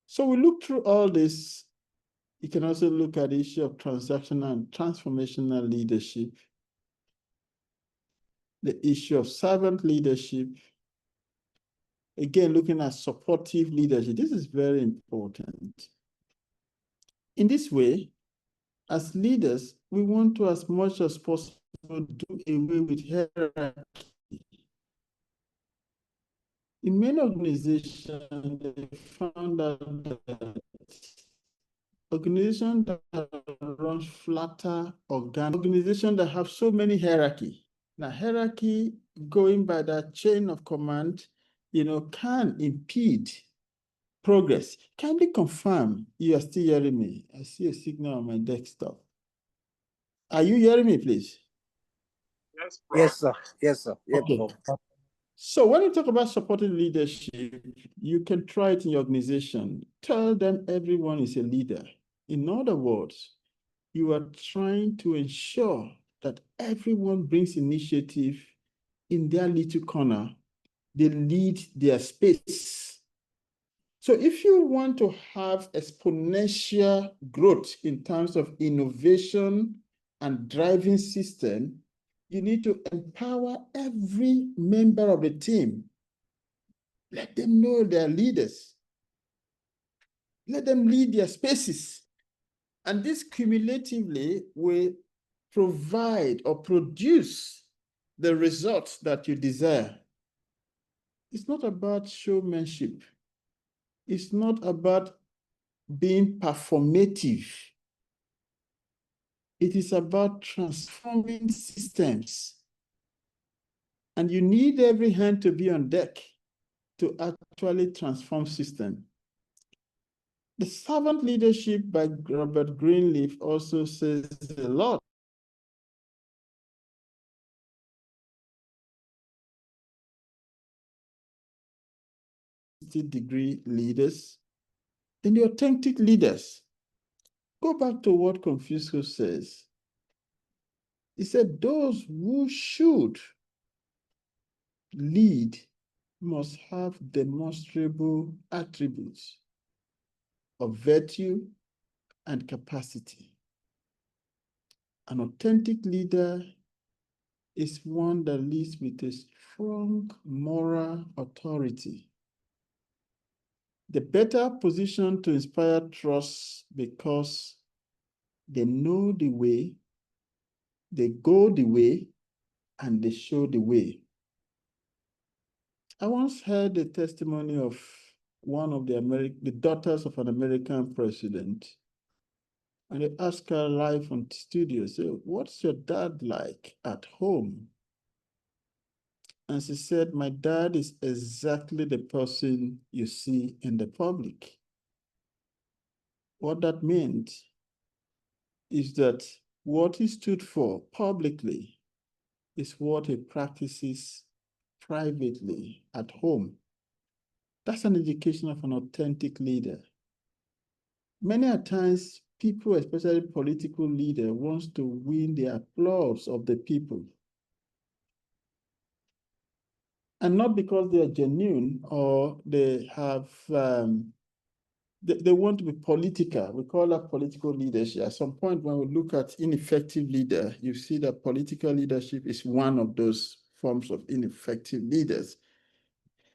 So we look through all this. You can also look at the issue of transactional and transformational leadership, the issue of servant leadership. Again, looking at supportive leadership. This is very important. In this way, as leaders, we want to, as much as possible, do away with hierarchy. In many organizations, they found out that organizations that run flatter organizations that have so many hierarchy. Now, hierarchy, going by that chain of command, can impede progress. Kindly confirm you are still hearing me. I see a signal on my desktop. Are you hearing me, please? Yes, Prof. Yes, sir. Yes, sir. Yes, okay. Prof. So when you talk about supporting leadership, you can try it in your organization. Tell them everyone is a leader. In other words, you are trying to ensure that everyone brings initiative in their little corner. They lead their space. So if you want to have exponential growth in terms of innovation and driving system, you need to empower every member of the team. Let them know they're leaders. Let them lead their spaces. And this cumulatively will provide or produce the results that you desire. It's not about showmanship. It's not about being performative. It is about transforming systems. And you need every hand to be on deck to actually transform systems. The servant leadership by Robert Greenleaf also says a lot. Degree leaders, then the authentic leaders. Go back to what Confucius says. He said, those who should lead must have demonstrable attributes of virtue and capacity. An authentic leader is one that leads with a strong moral authority. The better position to inspire trust because they know the way, they go the way, and they show the way. I once heard the testimony of one of the daughters of an American president. And they asked her live on studio, so what's your dad like at home? And she said, my dad is exactly the person you see in the public. What that meant is that what he stood for publicly is what he practices privately at home. That's an indication of an authentic leader. Many a times, people, especially political leaders, wants to win the applause of the people. And not because they are genuine or they have they want to be political. We call that political leadership. At some point, when we look at ineffective leader, you see that political leadership is one of those forms of ineffective leaders.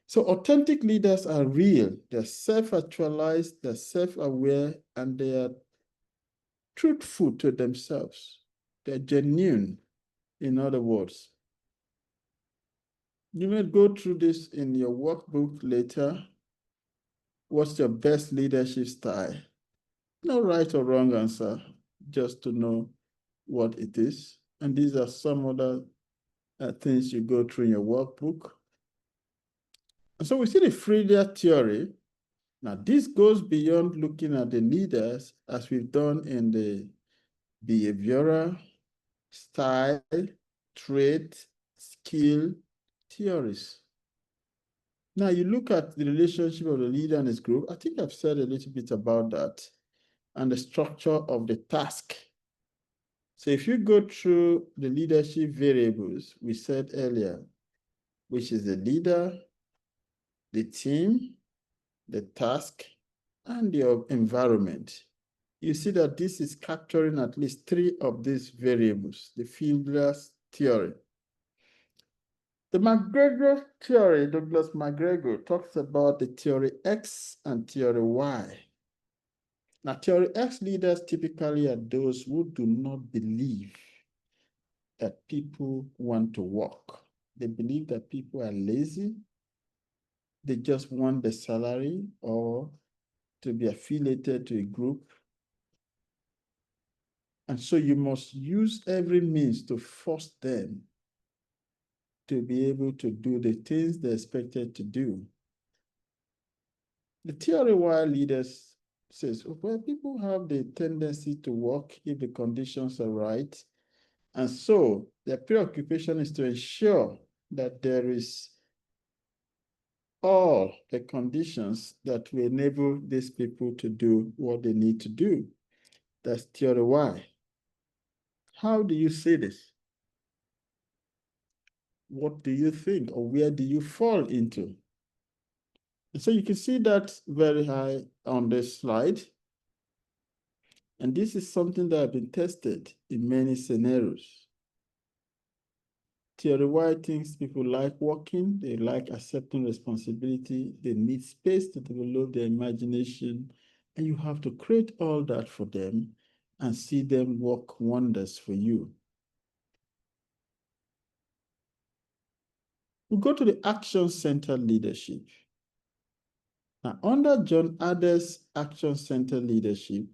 So authentic leaders are real. They're self-actualized, they're self-aware, and they are truthful to themselves. They're genuine, in other words. You may go through this in your workbook later. What's your best leadership style? No right or wrong answer, just to know what it is. And these are some other things you go through in your workbook. And so we see the Freire theory. Now, this goes beyond looking at the leaders as we've done in the behavioral, style, trait, skill theories. Now, you look at the relationship of the leader and his group. I think I've said a little bit about that, and the structure of the task. So if you go through the leadership variables we said earlier, which is the leader, the team, the task, and your environment, you see that this is capturing at least 3 of these variables, the Fiedler's theory. The McGregor theory, Douglas McGregor, talks about the theory X and theory Y. Now, theory X leaders typically are those who do not believe that people want to work. They believe that people are lazy. They just want the salary or to be affiliated to a group. And so you must use every means to force them to be able to do the things they're expected to do. The theory Y leaders says, well, people have the tendency to work if the conditions are right. And so their preoccupation is to ensure that there is all the conditions that will enable these people to do what they need to do. That's theory Y. How do you see this? What do you think, or where do you fall into? And so you can see that very high on this slide. And this is something that has been tested in many scenarios. Theory Y thinks people like working, they like accepting responsibility, they need space to develop their imagination, and you have to create all that for them and see them work wonders for you. We go to the action-centered leadership. Now, under John Adler's action-centered leadership,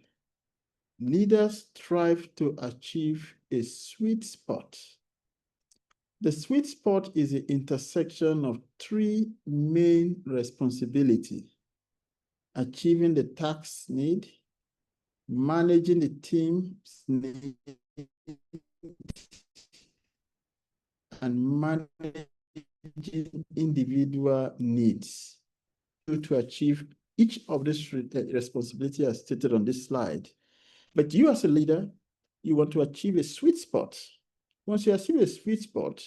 leaders strive to achieve a sweet spot. The sweet spot is the intersection of 3 main responsibilities: achieving the task need, managing the team's need, and managing individual needs. To achieve each of these responsibilities as stated on this slide. But you as a leader, you want to achieve a sweet spot. Once you achieve a sweet spot,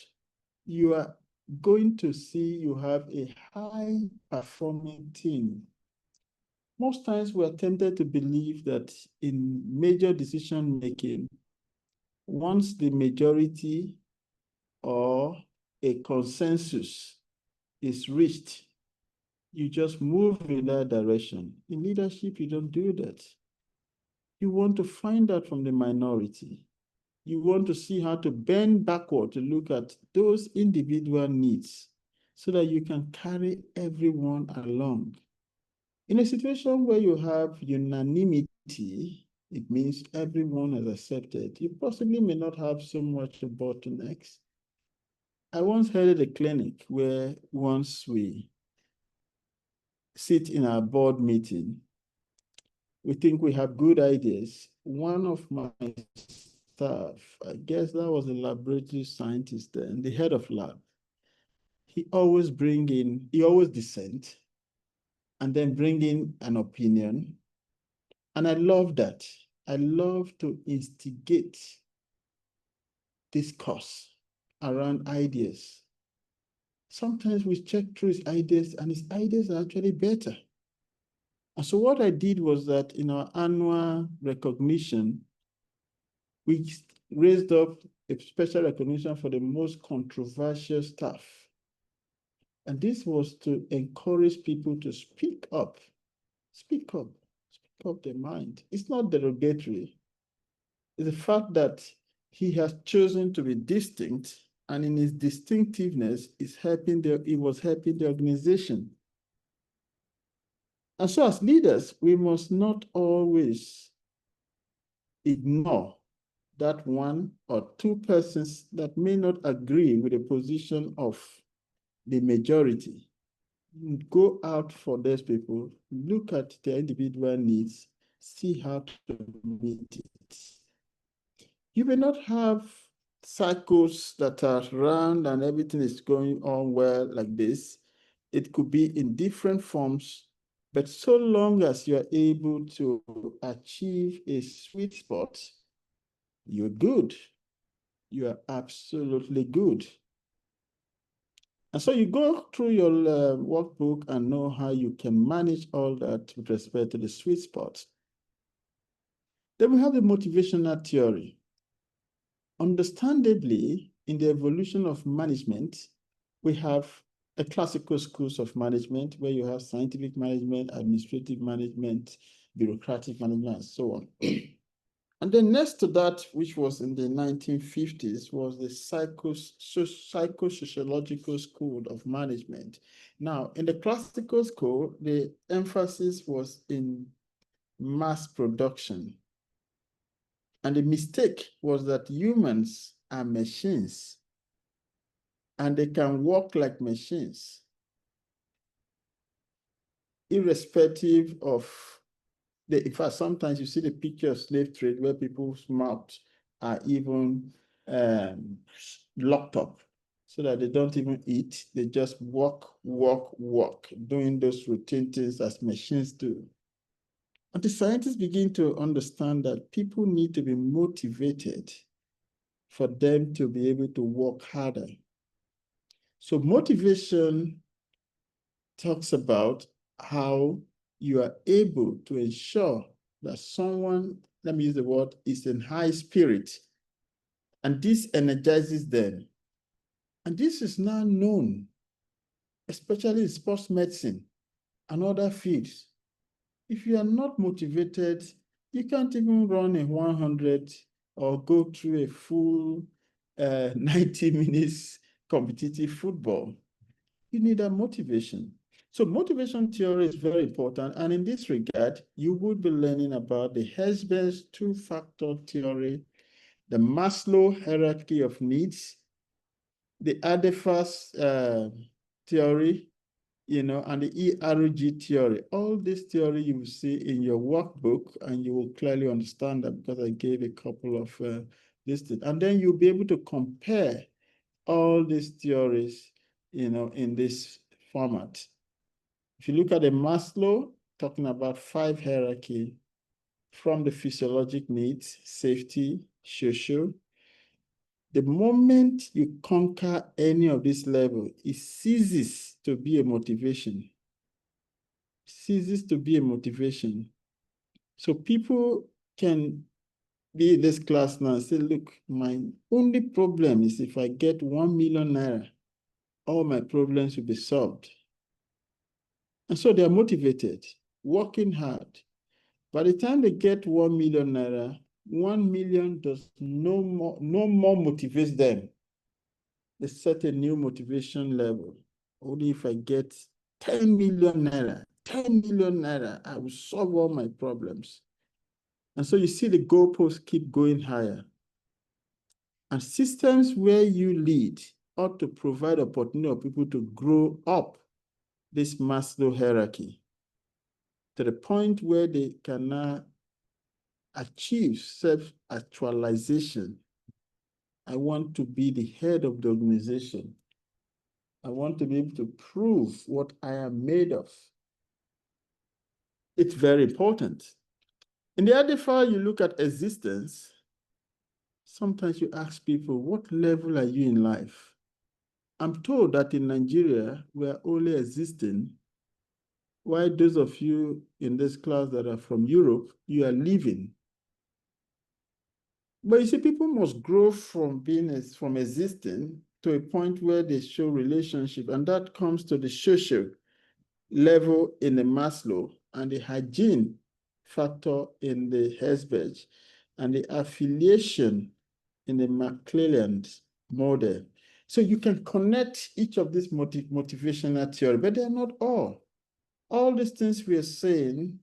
you are going to see you have a high-performing team. Most times we are tempted to believe that in major decision-making, once the majority or a consensus is reached, you just move in that direction. In leadership, you don't do that. You want to find out from the minority. You want to see how to bend backward to look at those individual needs so that you can carry everyone along. In a situation where you have unanimity, it means everyone has accepted. You possibly may not have so much bottlenecks. I once headed a clinic where once we sit in our board meeting, we think we have good ideas. One of my staff, I guess that was a laboratory scientist then, the head of lab, he always dissent and then bring in an opinion. And I love that. I love to instigate discourse around ideas. Sometimes we check through his ideas and his ideas are actually better. And so what I did was that in our annual recognition, we raised up a special recognition for the most controversial staff. And this was to encourage people to speak up their mind. It's not derogatory. It's the fact that he has chosen to be distinct, and in his distinctiveness, it was helping the organization. And so as leaders, we must not always ignore that one or two persons that may not agree with the position of the majority. Go out for those people, look at their individual needs, see how to meet it. You may not have cycles that are round and everything is going on well like this. It could be in different forms, but so long as you're able to achieve a sweet spot, you're good. You are absolutely good. And so you go through your workbook and know how you can manage all that with respect to the sweet spot. Then we have the motivational theory. Understandably, in the evolution of management, we have a classical schools of management where you have scientific management, administrative management, bureaucratic management, and so on. And then next to that, which was in the 1950s, was the psychosociological school of management. Now, in the classical school, the emphasis was in mass production. And the mistake was that humans are machines, and they can work like machines, irrespective of in fact, sometimes you see the picture of slave trade where people's mouths are even locked up so that they don't even eat. They just walk, doing those routine things as machines do. And the scientists begin to understand that people need to be motivated for them to be able to work harder. So motivation talks about how you are able to ensure that someone, let me use the word, is in high spirit, and this energizes them. And this is now known, especially in sports medicine and other fields. If you are not motivated, you can't even run a 100 or go through a full 90 minutes competitive football. You need a motivation. So motivation theory is very important. And in this regard, you would be learning about the HSM's two-factor theory, the Maslow hierarchy of needs, the Adefas theory, and the ERG theory. All this theory you will see in your workbook, and you will clearly understand that because I gave a couple of listed. And then you'll be able to compare all these theories, in this format. If you look at the Maslow, talking about 5 hierarchy from the physiologic needs, safety, social, the moment you conquer any of this level, it ceases to be a motivation. Ceases to be a motivation. So people can be in this class now and say, look, my only problem is if I get 1 million naira, all my problems will be solved. And so they're motivated, working hard. By the time they get 1 million naira, 1 million does no more motivates them. They set a new motivation level. Only if I get 10 million naira, 10 million naira, I will solve all my problems. And so you see the goalposts keep going higher. And systems where you lead ought to provide opportunity for people to grow up this Maslow hierarchy to the point where they can now achieve self-actualization. I want to be the head of the organization. I want to be able to prove what I am made of. It's very important. In the other file, you look at existence. Sometimes you ask people, what level are you in life? I'm told that in Nigeria, we're only existing why those of you in this class that are from Europe, you are leaving. But you see, people must grow from from existing to a point where they show relationship, and that comes to the social level in the Maslow and the hygiene factor in the Herzberg and the affiliation in the McClelland model. So you can connect each of these motivational theory, but they're not all. All these things we are saying,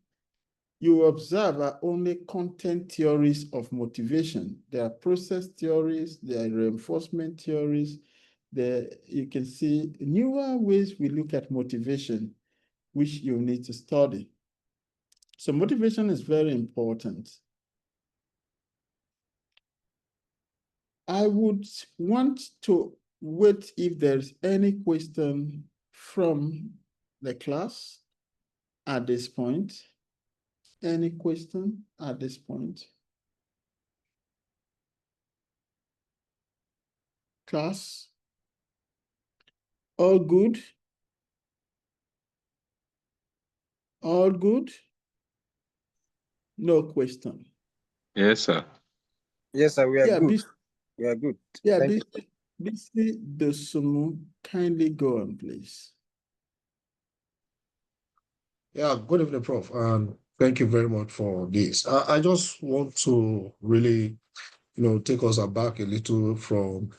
you observe, are only content theories of motivation. There are process theories, there are reinforcement theories. There you can see newer ways we look at motivation, which you need to study. So motivation is very important. I would want to wait if there's any question from the class at this point. Any question at this point? Class? All good? All good? No question. Yes, sir. Yes, sir. We are good. We are good. Yeah, Thank you. Bisi Dosumu, kindly go on, please. Yeah, good evening, Prof. And thank you very much for this. I just want to really, take us aback a little from,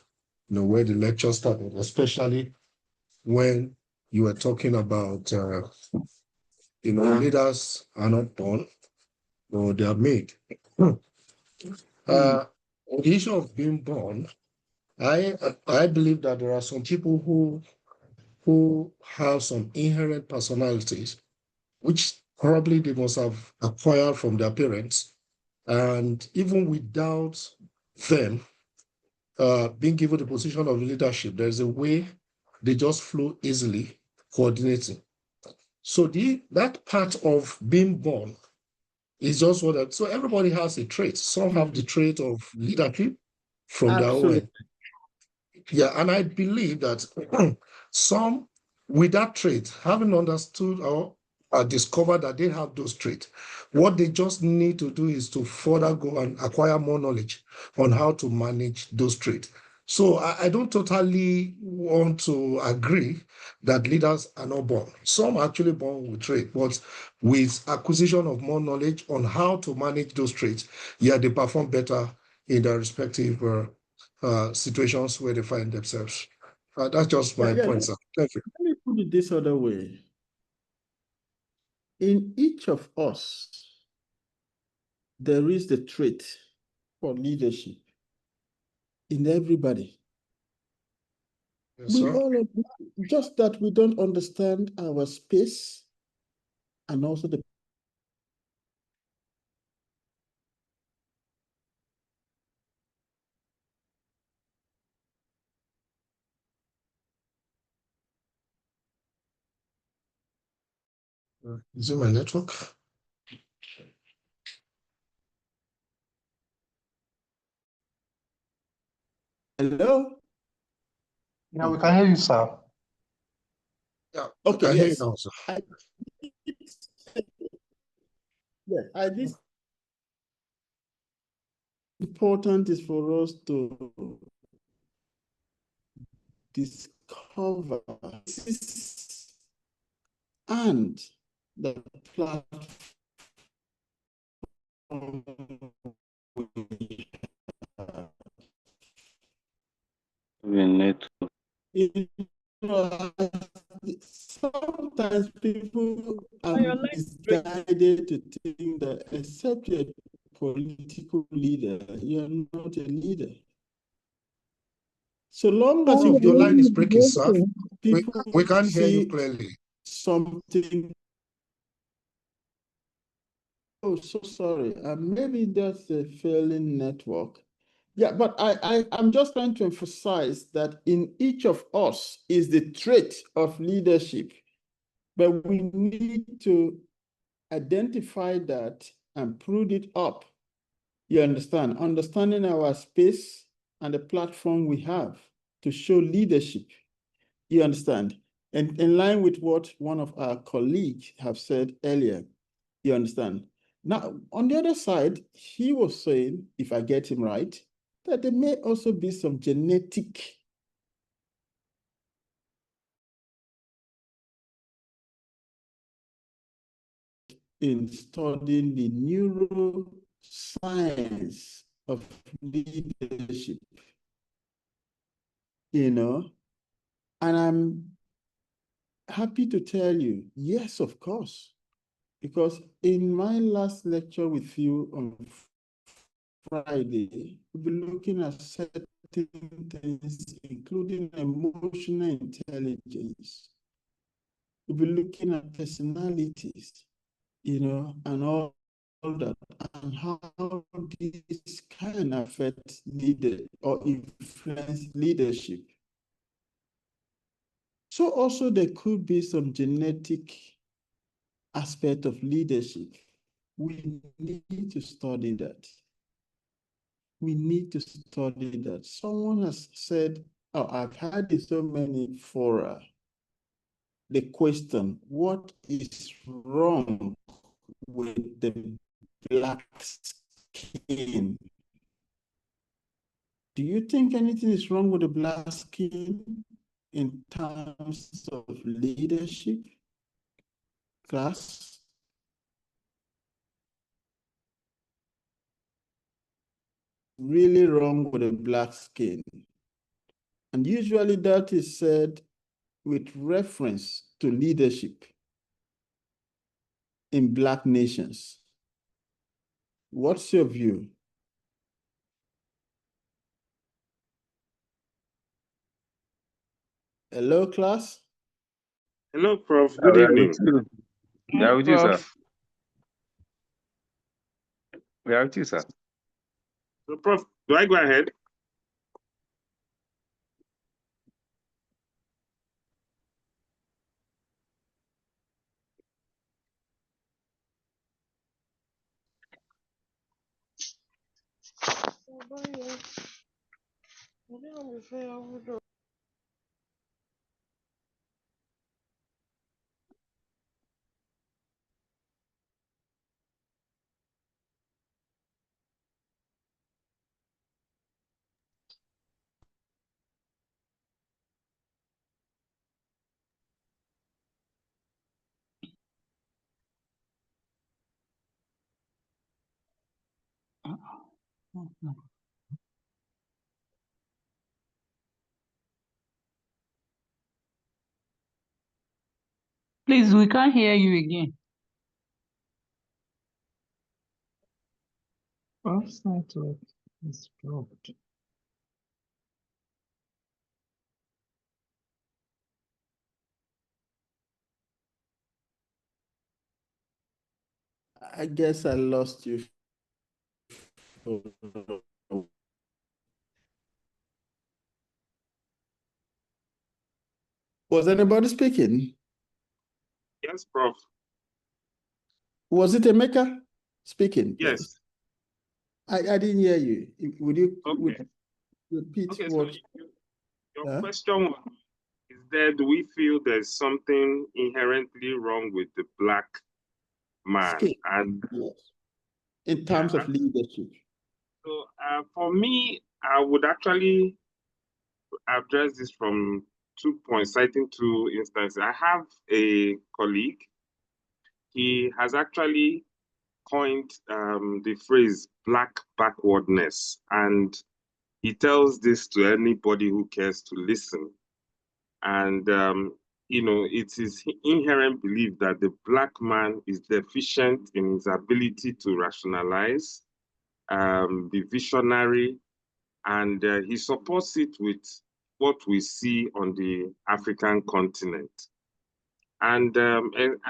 where the lecture started, especially when you were talking about, leaders are not born, or they are made. The issue of being born, I believe that there are some people who have some inherent personalities, which probably they must have acquired from their parents. And even without them being given the position of leadership, there's a way they just flow easily, coordinating. So that part of being born is just what so everybody has a trait. Some have the trait of leadership from their own. Yeah, and I believe that some with that trait, having understood or discovered that they have those traits, what they just need to do is to further go and acquire more knowledge on how to manage those traits. So I don't totally want to agree that leaders are not born. Some are actually born with traits, but with acquisition of more knowledge on how to manage those traits, yeah, they perform better in their respective situations where they find themselves. That's just my point, sir. Thank you. Let me put it this other way. In each of us, there is the trait for leadership. In everybody. Yes, sir. Just that we don't understand our space and also the Is it my network? Hello? Yeah, we can hear you, sir. Yeah, okay, I yes. hear you now, sir. I did. Important is for us to discover and the platform sometimes people are misguided to think that except you're a political leader, you're not a leader. So long as your line is breaking, sir. We can't hear you clearly. Something. Oh, so sorry. Maybe that's a failing network. Yeah, but I'm just trying to emphasize that in each of us is the trait of leadership, but we need to identify that and prove it up. You understand? Understanding our space and the platform we have to show leadership. You understand? And in line with what one of our colleagues have said earlier, you understand? Now, on the other side, he was saying, if I get him right, that there may also be some genetic in studying the neuroscience of leadership, and I'm happy to tell you, yes, of course, because in my last lecture with you on Friday, we'll be looking at certain things, including emotional intelligence. We'll be looking at personalities, and all that, and how this can affect leader or influence leadership. So also there could be some genetic aspect of leadership. We need to study that. We need to study that. Someone has said, oh, I've had in so many fora, the question, what is wrong with the black skin? Do you think anything is wrong with the black skin in terms of leadership? Class? Really wrong with the black skin. And usually that is said with reference to leadership in black nations. What's your view? Hello, class? Hello, Prof. Good evening. Yeah, with you, sir. We are with you, sir. So, Prof, do I go ahead? Please, we can't hear you again. Prof's network is dropped. I guess I lost you. Was anybody speaking? Yes, Prof. Was it Emeka speaking? Yes. Please? I didn't hear you. Would you repeat Okay, what? so your question was, do we feel there's something inherently wrong with the black man? Skin. And yes, in terms of leadership. So for me, I would actually address this from 2 points, citing 2 instances. I have a colleague. He has actually coined the phrase black backwardness, and he tells this to anybody who cares to listen. And it's his inherent belief that the black man is deficient in his ability to rationalize, be visionary, and he supports it with what we see on the African continent. And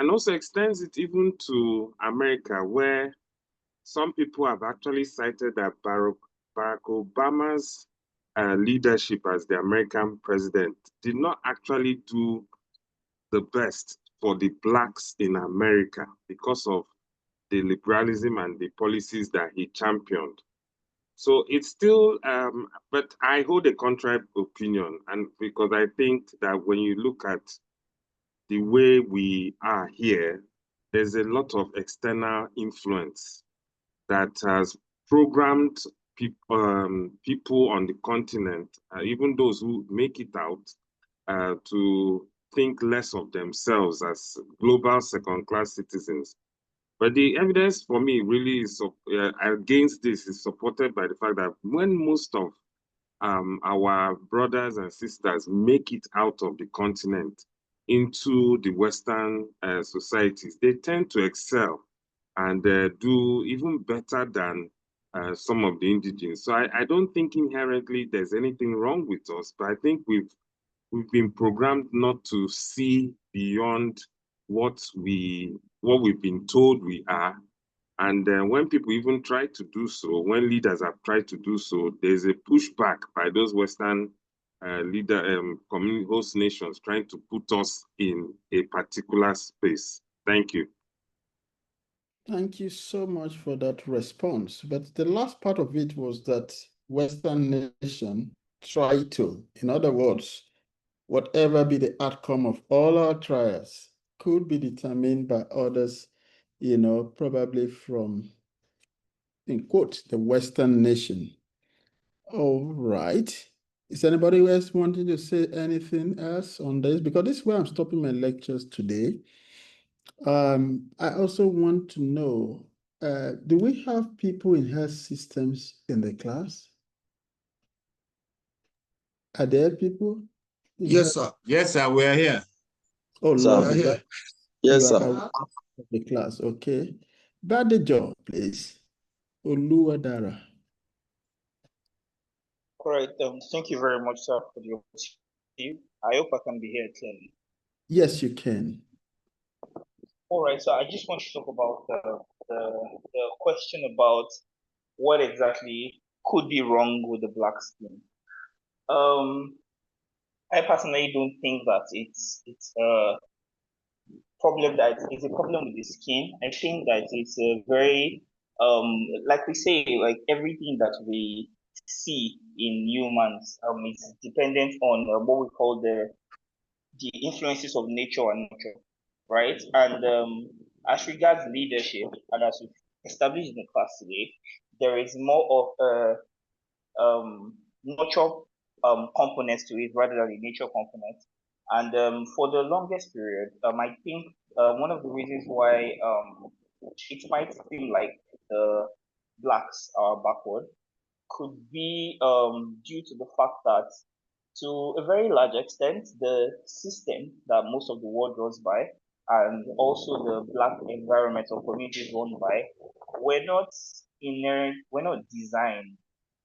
also extends it even to America, where some people have actually cited that Barack Obama's leadership as the American president did not actually do the best for the blacks in America because of the liberalism and the policies that he championed. So it's still, but I hold a contrary opinion, and because I think that when you look at the way we are here, there's a lot of external influence that has programmed people on the continent, even those who make it out, to think less of themselves as global second-class citizens. But the evidence for me really is against this is supported by the fact that when most of our brothers and sisters make it out of the continent into the Western societies, they tend to excel and do even better than some of the indigenous. So I don't think inherently there's anything wrong with us, but I think we've been programmed not to see beyond what we've been told we are. And when people even try to do so, when leaders have tried to do so, there's a pushback by those Western community host nations trying to put us in a particular space. Thank you. Thank you so much for that response. But the last part of it was that Western nation try to, in other words, whatever be the outcome of all our trials could be determined by others, probably from, in quote, the Western nation. All right. Is anybody else wanting to say anything else on this? Because this is where I'm stopping my lectures today. I also want to know, do we have people in health systems in the class? Are there people? Yes, sir. Yes, sir, we are here. Oh, lovely. Here. Yes, You sir. are of the class, okay. Badejo, please. Oluwadara. All right. Thank you very much, sir, for the opportunity. I hope I can be heard clearly. Yes, you can. All right. So I just want to talk about the question about what exactly could be wrong with the black skin. I personally don't think that it's a problem that it's a problem with the skin. I think that it's a very like we say, like everything that we see in humans is dependent on what we call the influences of nature and nurture, right? And as regards leadership, and as we established in the class today, there is more of a nurture components to it rather than the nature component. And for the longest period, I think one of the reasons why it might seem like the blacks are backward could be due to the fact that, to a very large extent, the system that most of the world runs by, and also the black environment or communities run by, were not designed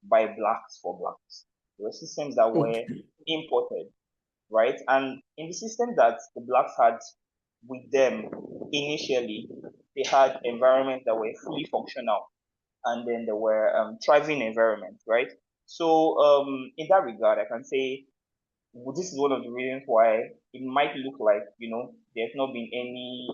by blacks for blacks. They were systems that were imported, right? And in the system that the blacks had with them initially, they had environments that were fully functional, and then there were thriving environments, right? So in that regard, I can say this is one of the reasons why it might look like, there's not been any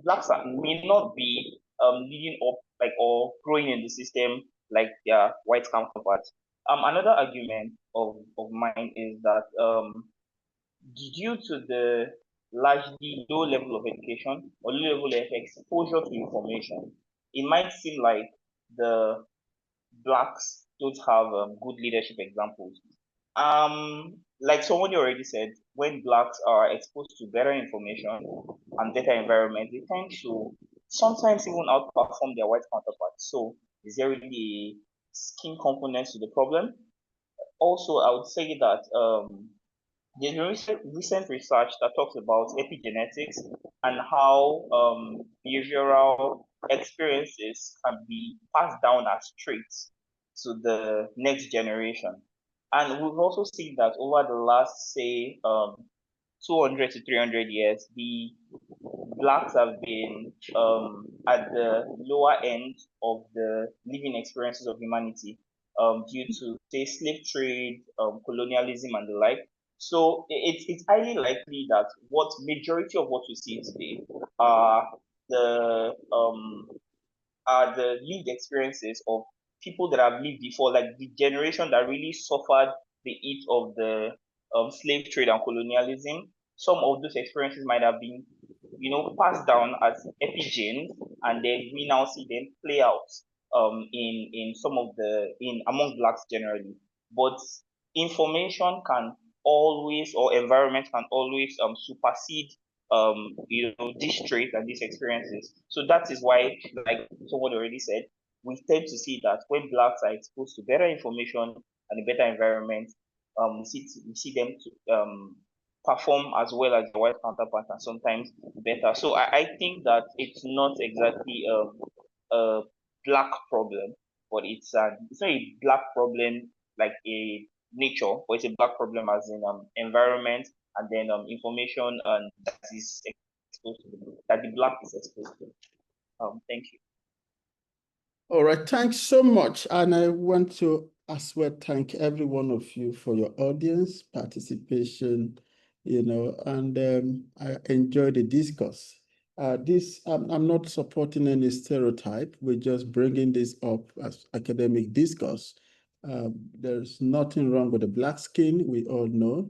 blacks may not be leading up like or growing in the system like their white counterparts. Another argument of mine is that due to the largely low level of education or low level of exposure to information, it might seem like the blacks don't have good leadership examples. Like someone already said, when blacks are exposed to better information and better environment, they tend to sometimes even outperform their white counterparts. So is there really a skin component to the problem? Also, I would say that there's recent research that talks about epigenetics and how behavioral experiences can be passed down as traits to the next generation. And we've also seen that over the last, say, 200 to 300 years, the blacks have been at the lower end of the living experiences of humanity due to, say, slave trade, colonialism, and the like. So it's highly likely that what majority of what we see today are the lived experiences of people that have lived before, like the generation that really suffered the heat of the slave trade and colonialism, some of those experiences might have been, passed down as epigenes, and then we now see them play out in some of in among blacks generally. But information can always, or environment can always supersede these traits and these experiences. So that is why, like someone already said, we tend to see that when blacks are exposed to better information and a better environment, we see them to perform as well as the white counterparts, and sometimes better. So I think that it's not exactly a black problem, but it's not a black problem like a nature, but it's a black problem as in environment, and then information and that is exposed to that the black is exposed to. Thank you. All right, thanks so much. And I want to as well thank every one of you for your audience participation, and I enjoyed the discourse. I'm not supporting any stereotype. We're just bringing this up as academic discourse. There's nothing wrong with the black skin, we all know.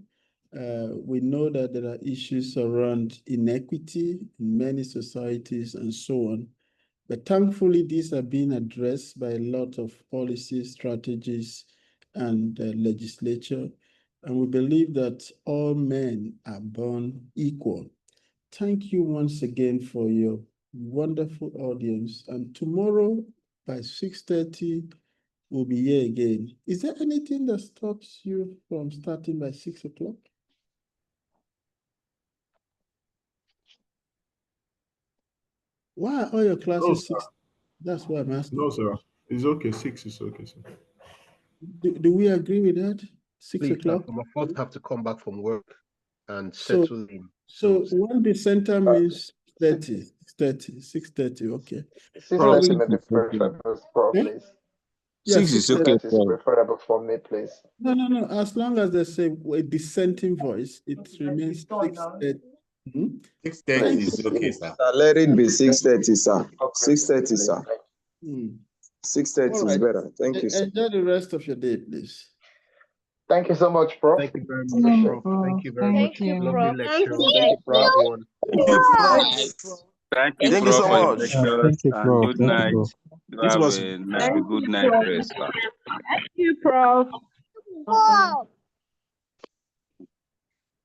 We know that there are issues around inequity in many societies and so on. But thankfully, these are being addressed by a lot of policy strategies and legislature. And we believe that all men are born equal. Thank you once again for your wonderful audience. And tomorrow by 6:30, we'll be here again. Is there anything that stops you from starting by 6 o'clock? Why are all your classes 6? That's why I'm asking. No, sir. It's okay. 6 is okay, sir. Do we agree with that? 6 o'clock? Some of us have to come back from work and So, settle in. so when the center means 6:30, okay. 6:30 may be preferable, please. Yeah, 6 is okay. 6:30 is preferable for me, please. No. As long as they say a dissenting voice, it remains 6:30. 6:30 is okay, sir. Let it be 6:30, sir. 6:30, sir. 6:30 is better. Thank you, sir. Enjoy the rest of your day, please. Thank you so much, Prof. Thank you very much, Prof. Thank you very much. Lovely lecture. Thank you, Prof. Thank you, Thank you so Prof, for much. the lectures, and good night. This was Have a good night rest, sir. Thank you, Prof.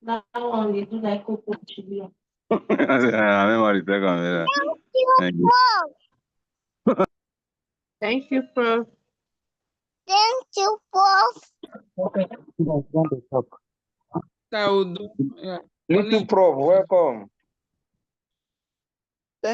That one they do like cocoa chili. Thank you. Thank you, Prof. Thank you, Prof. Okay. Thank you, Prof. Welcome.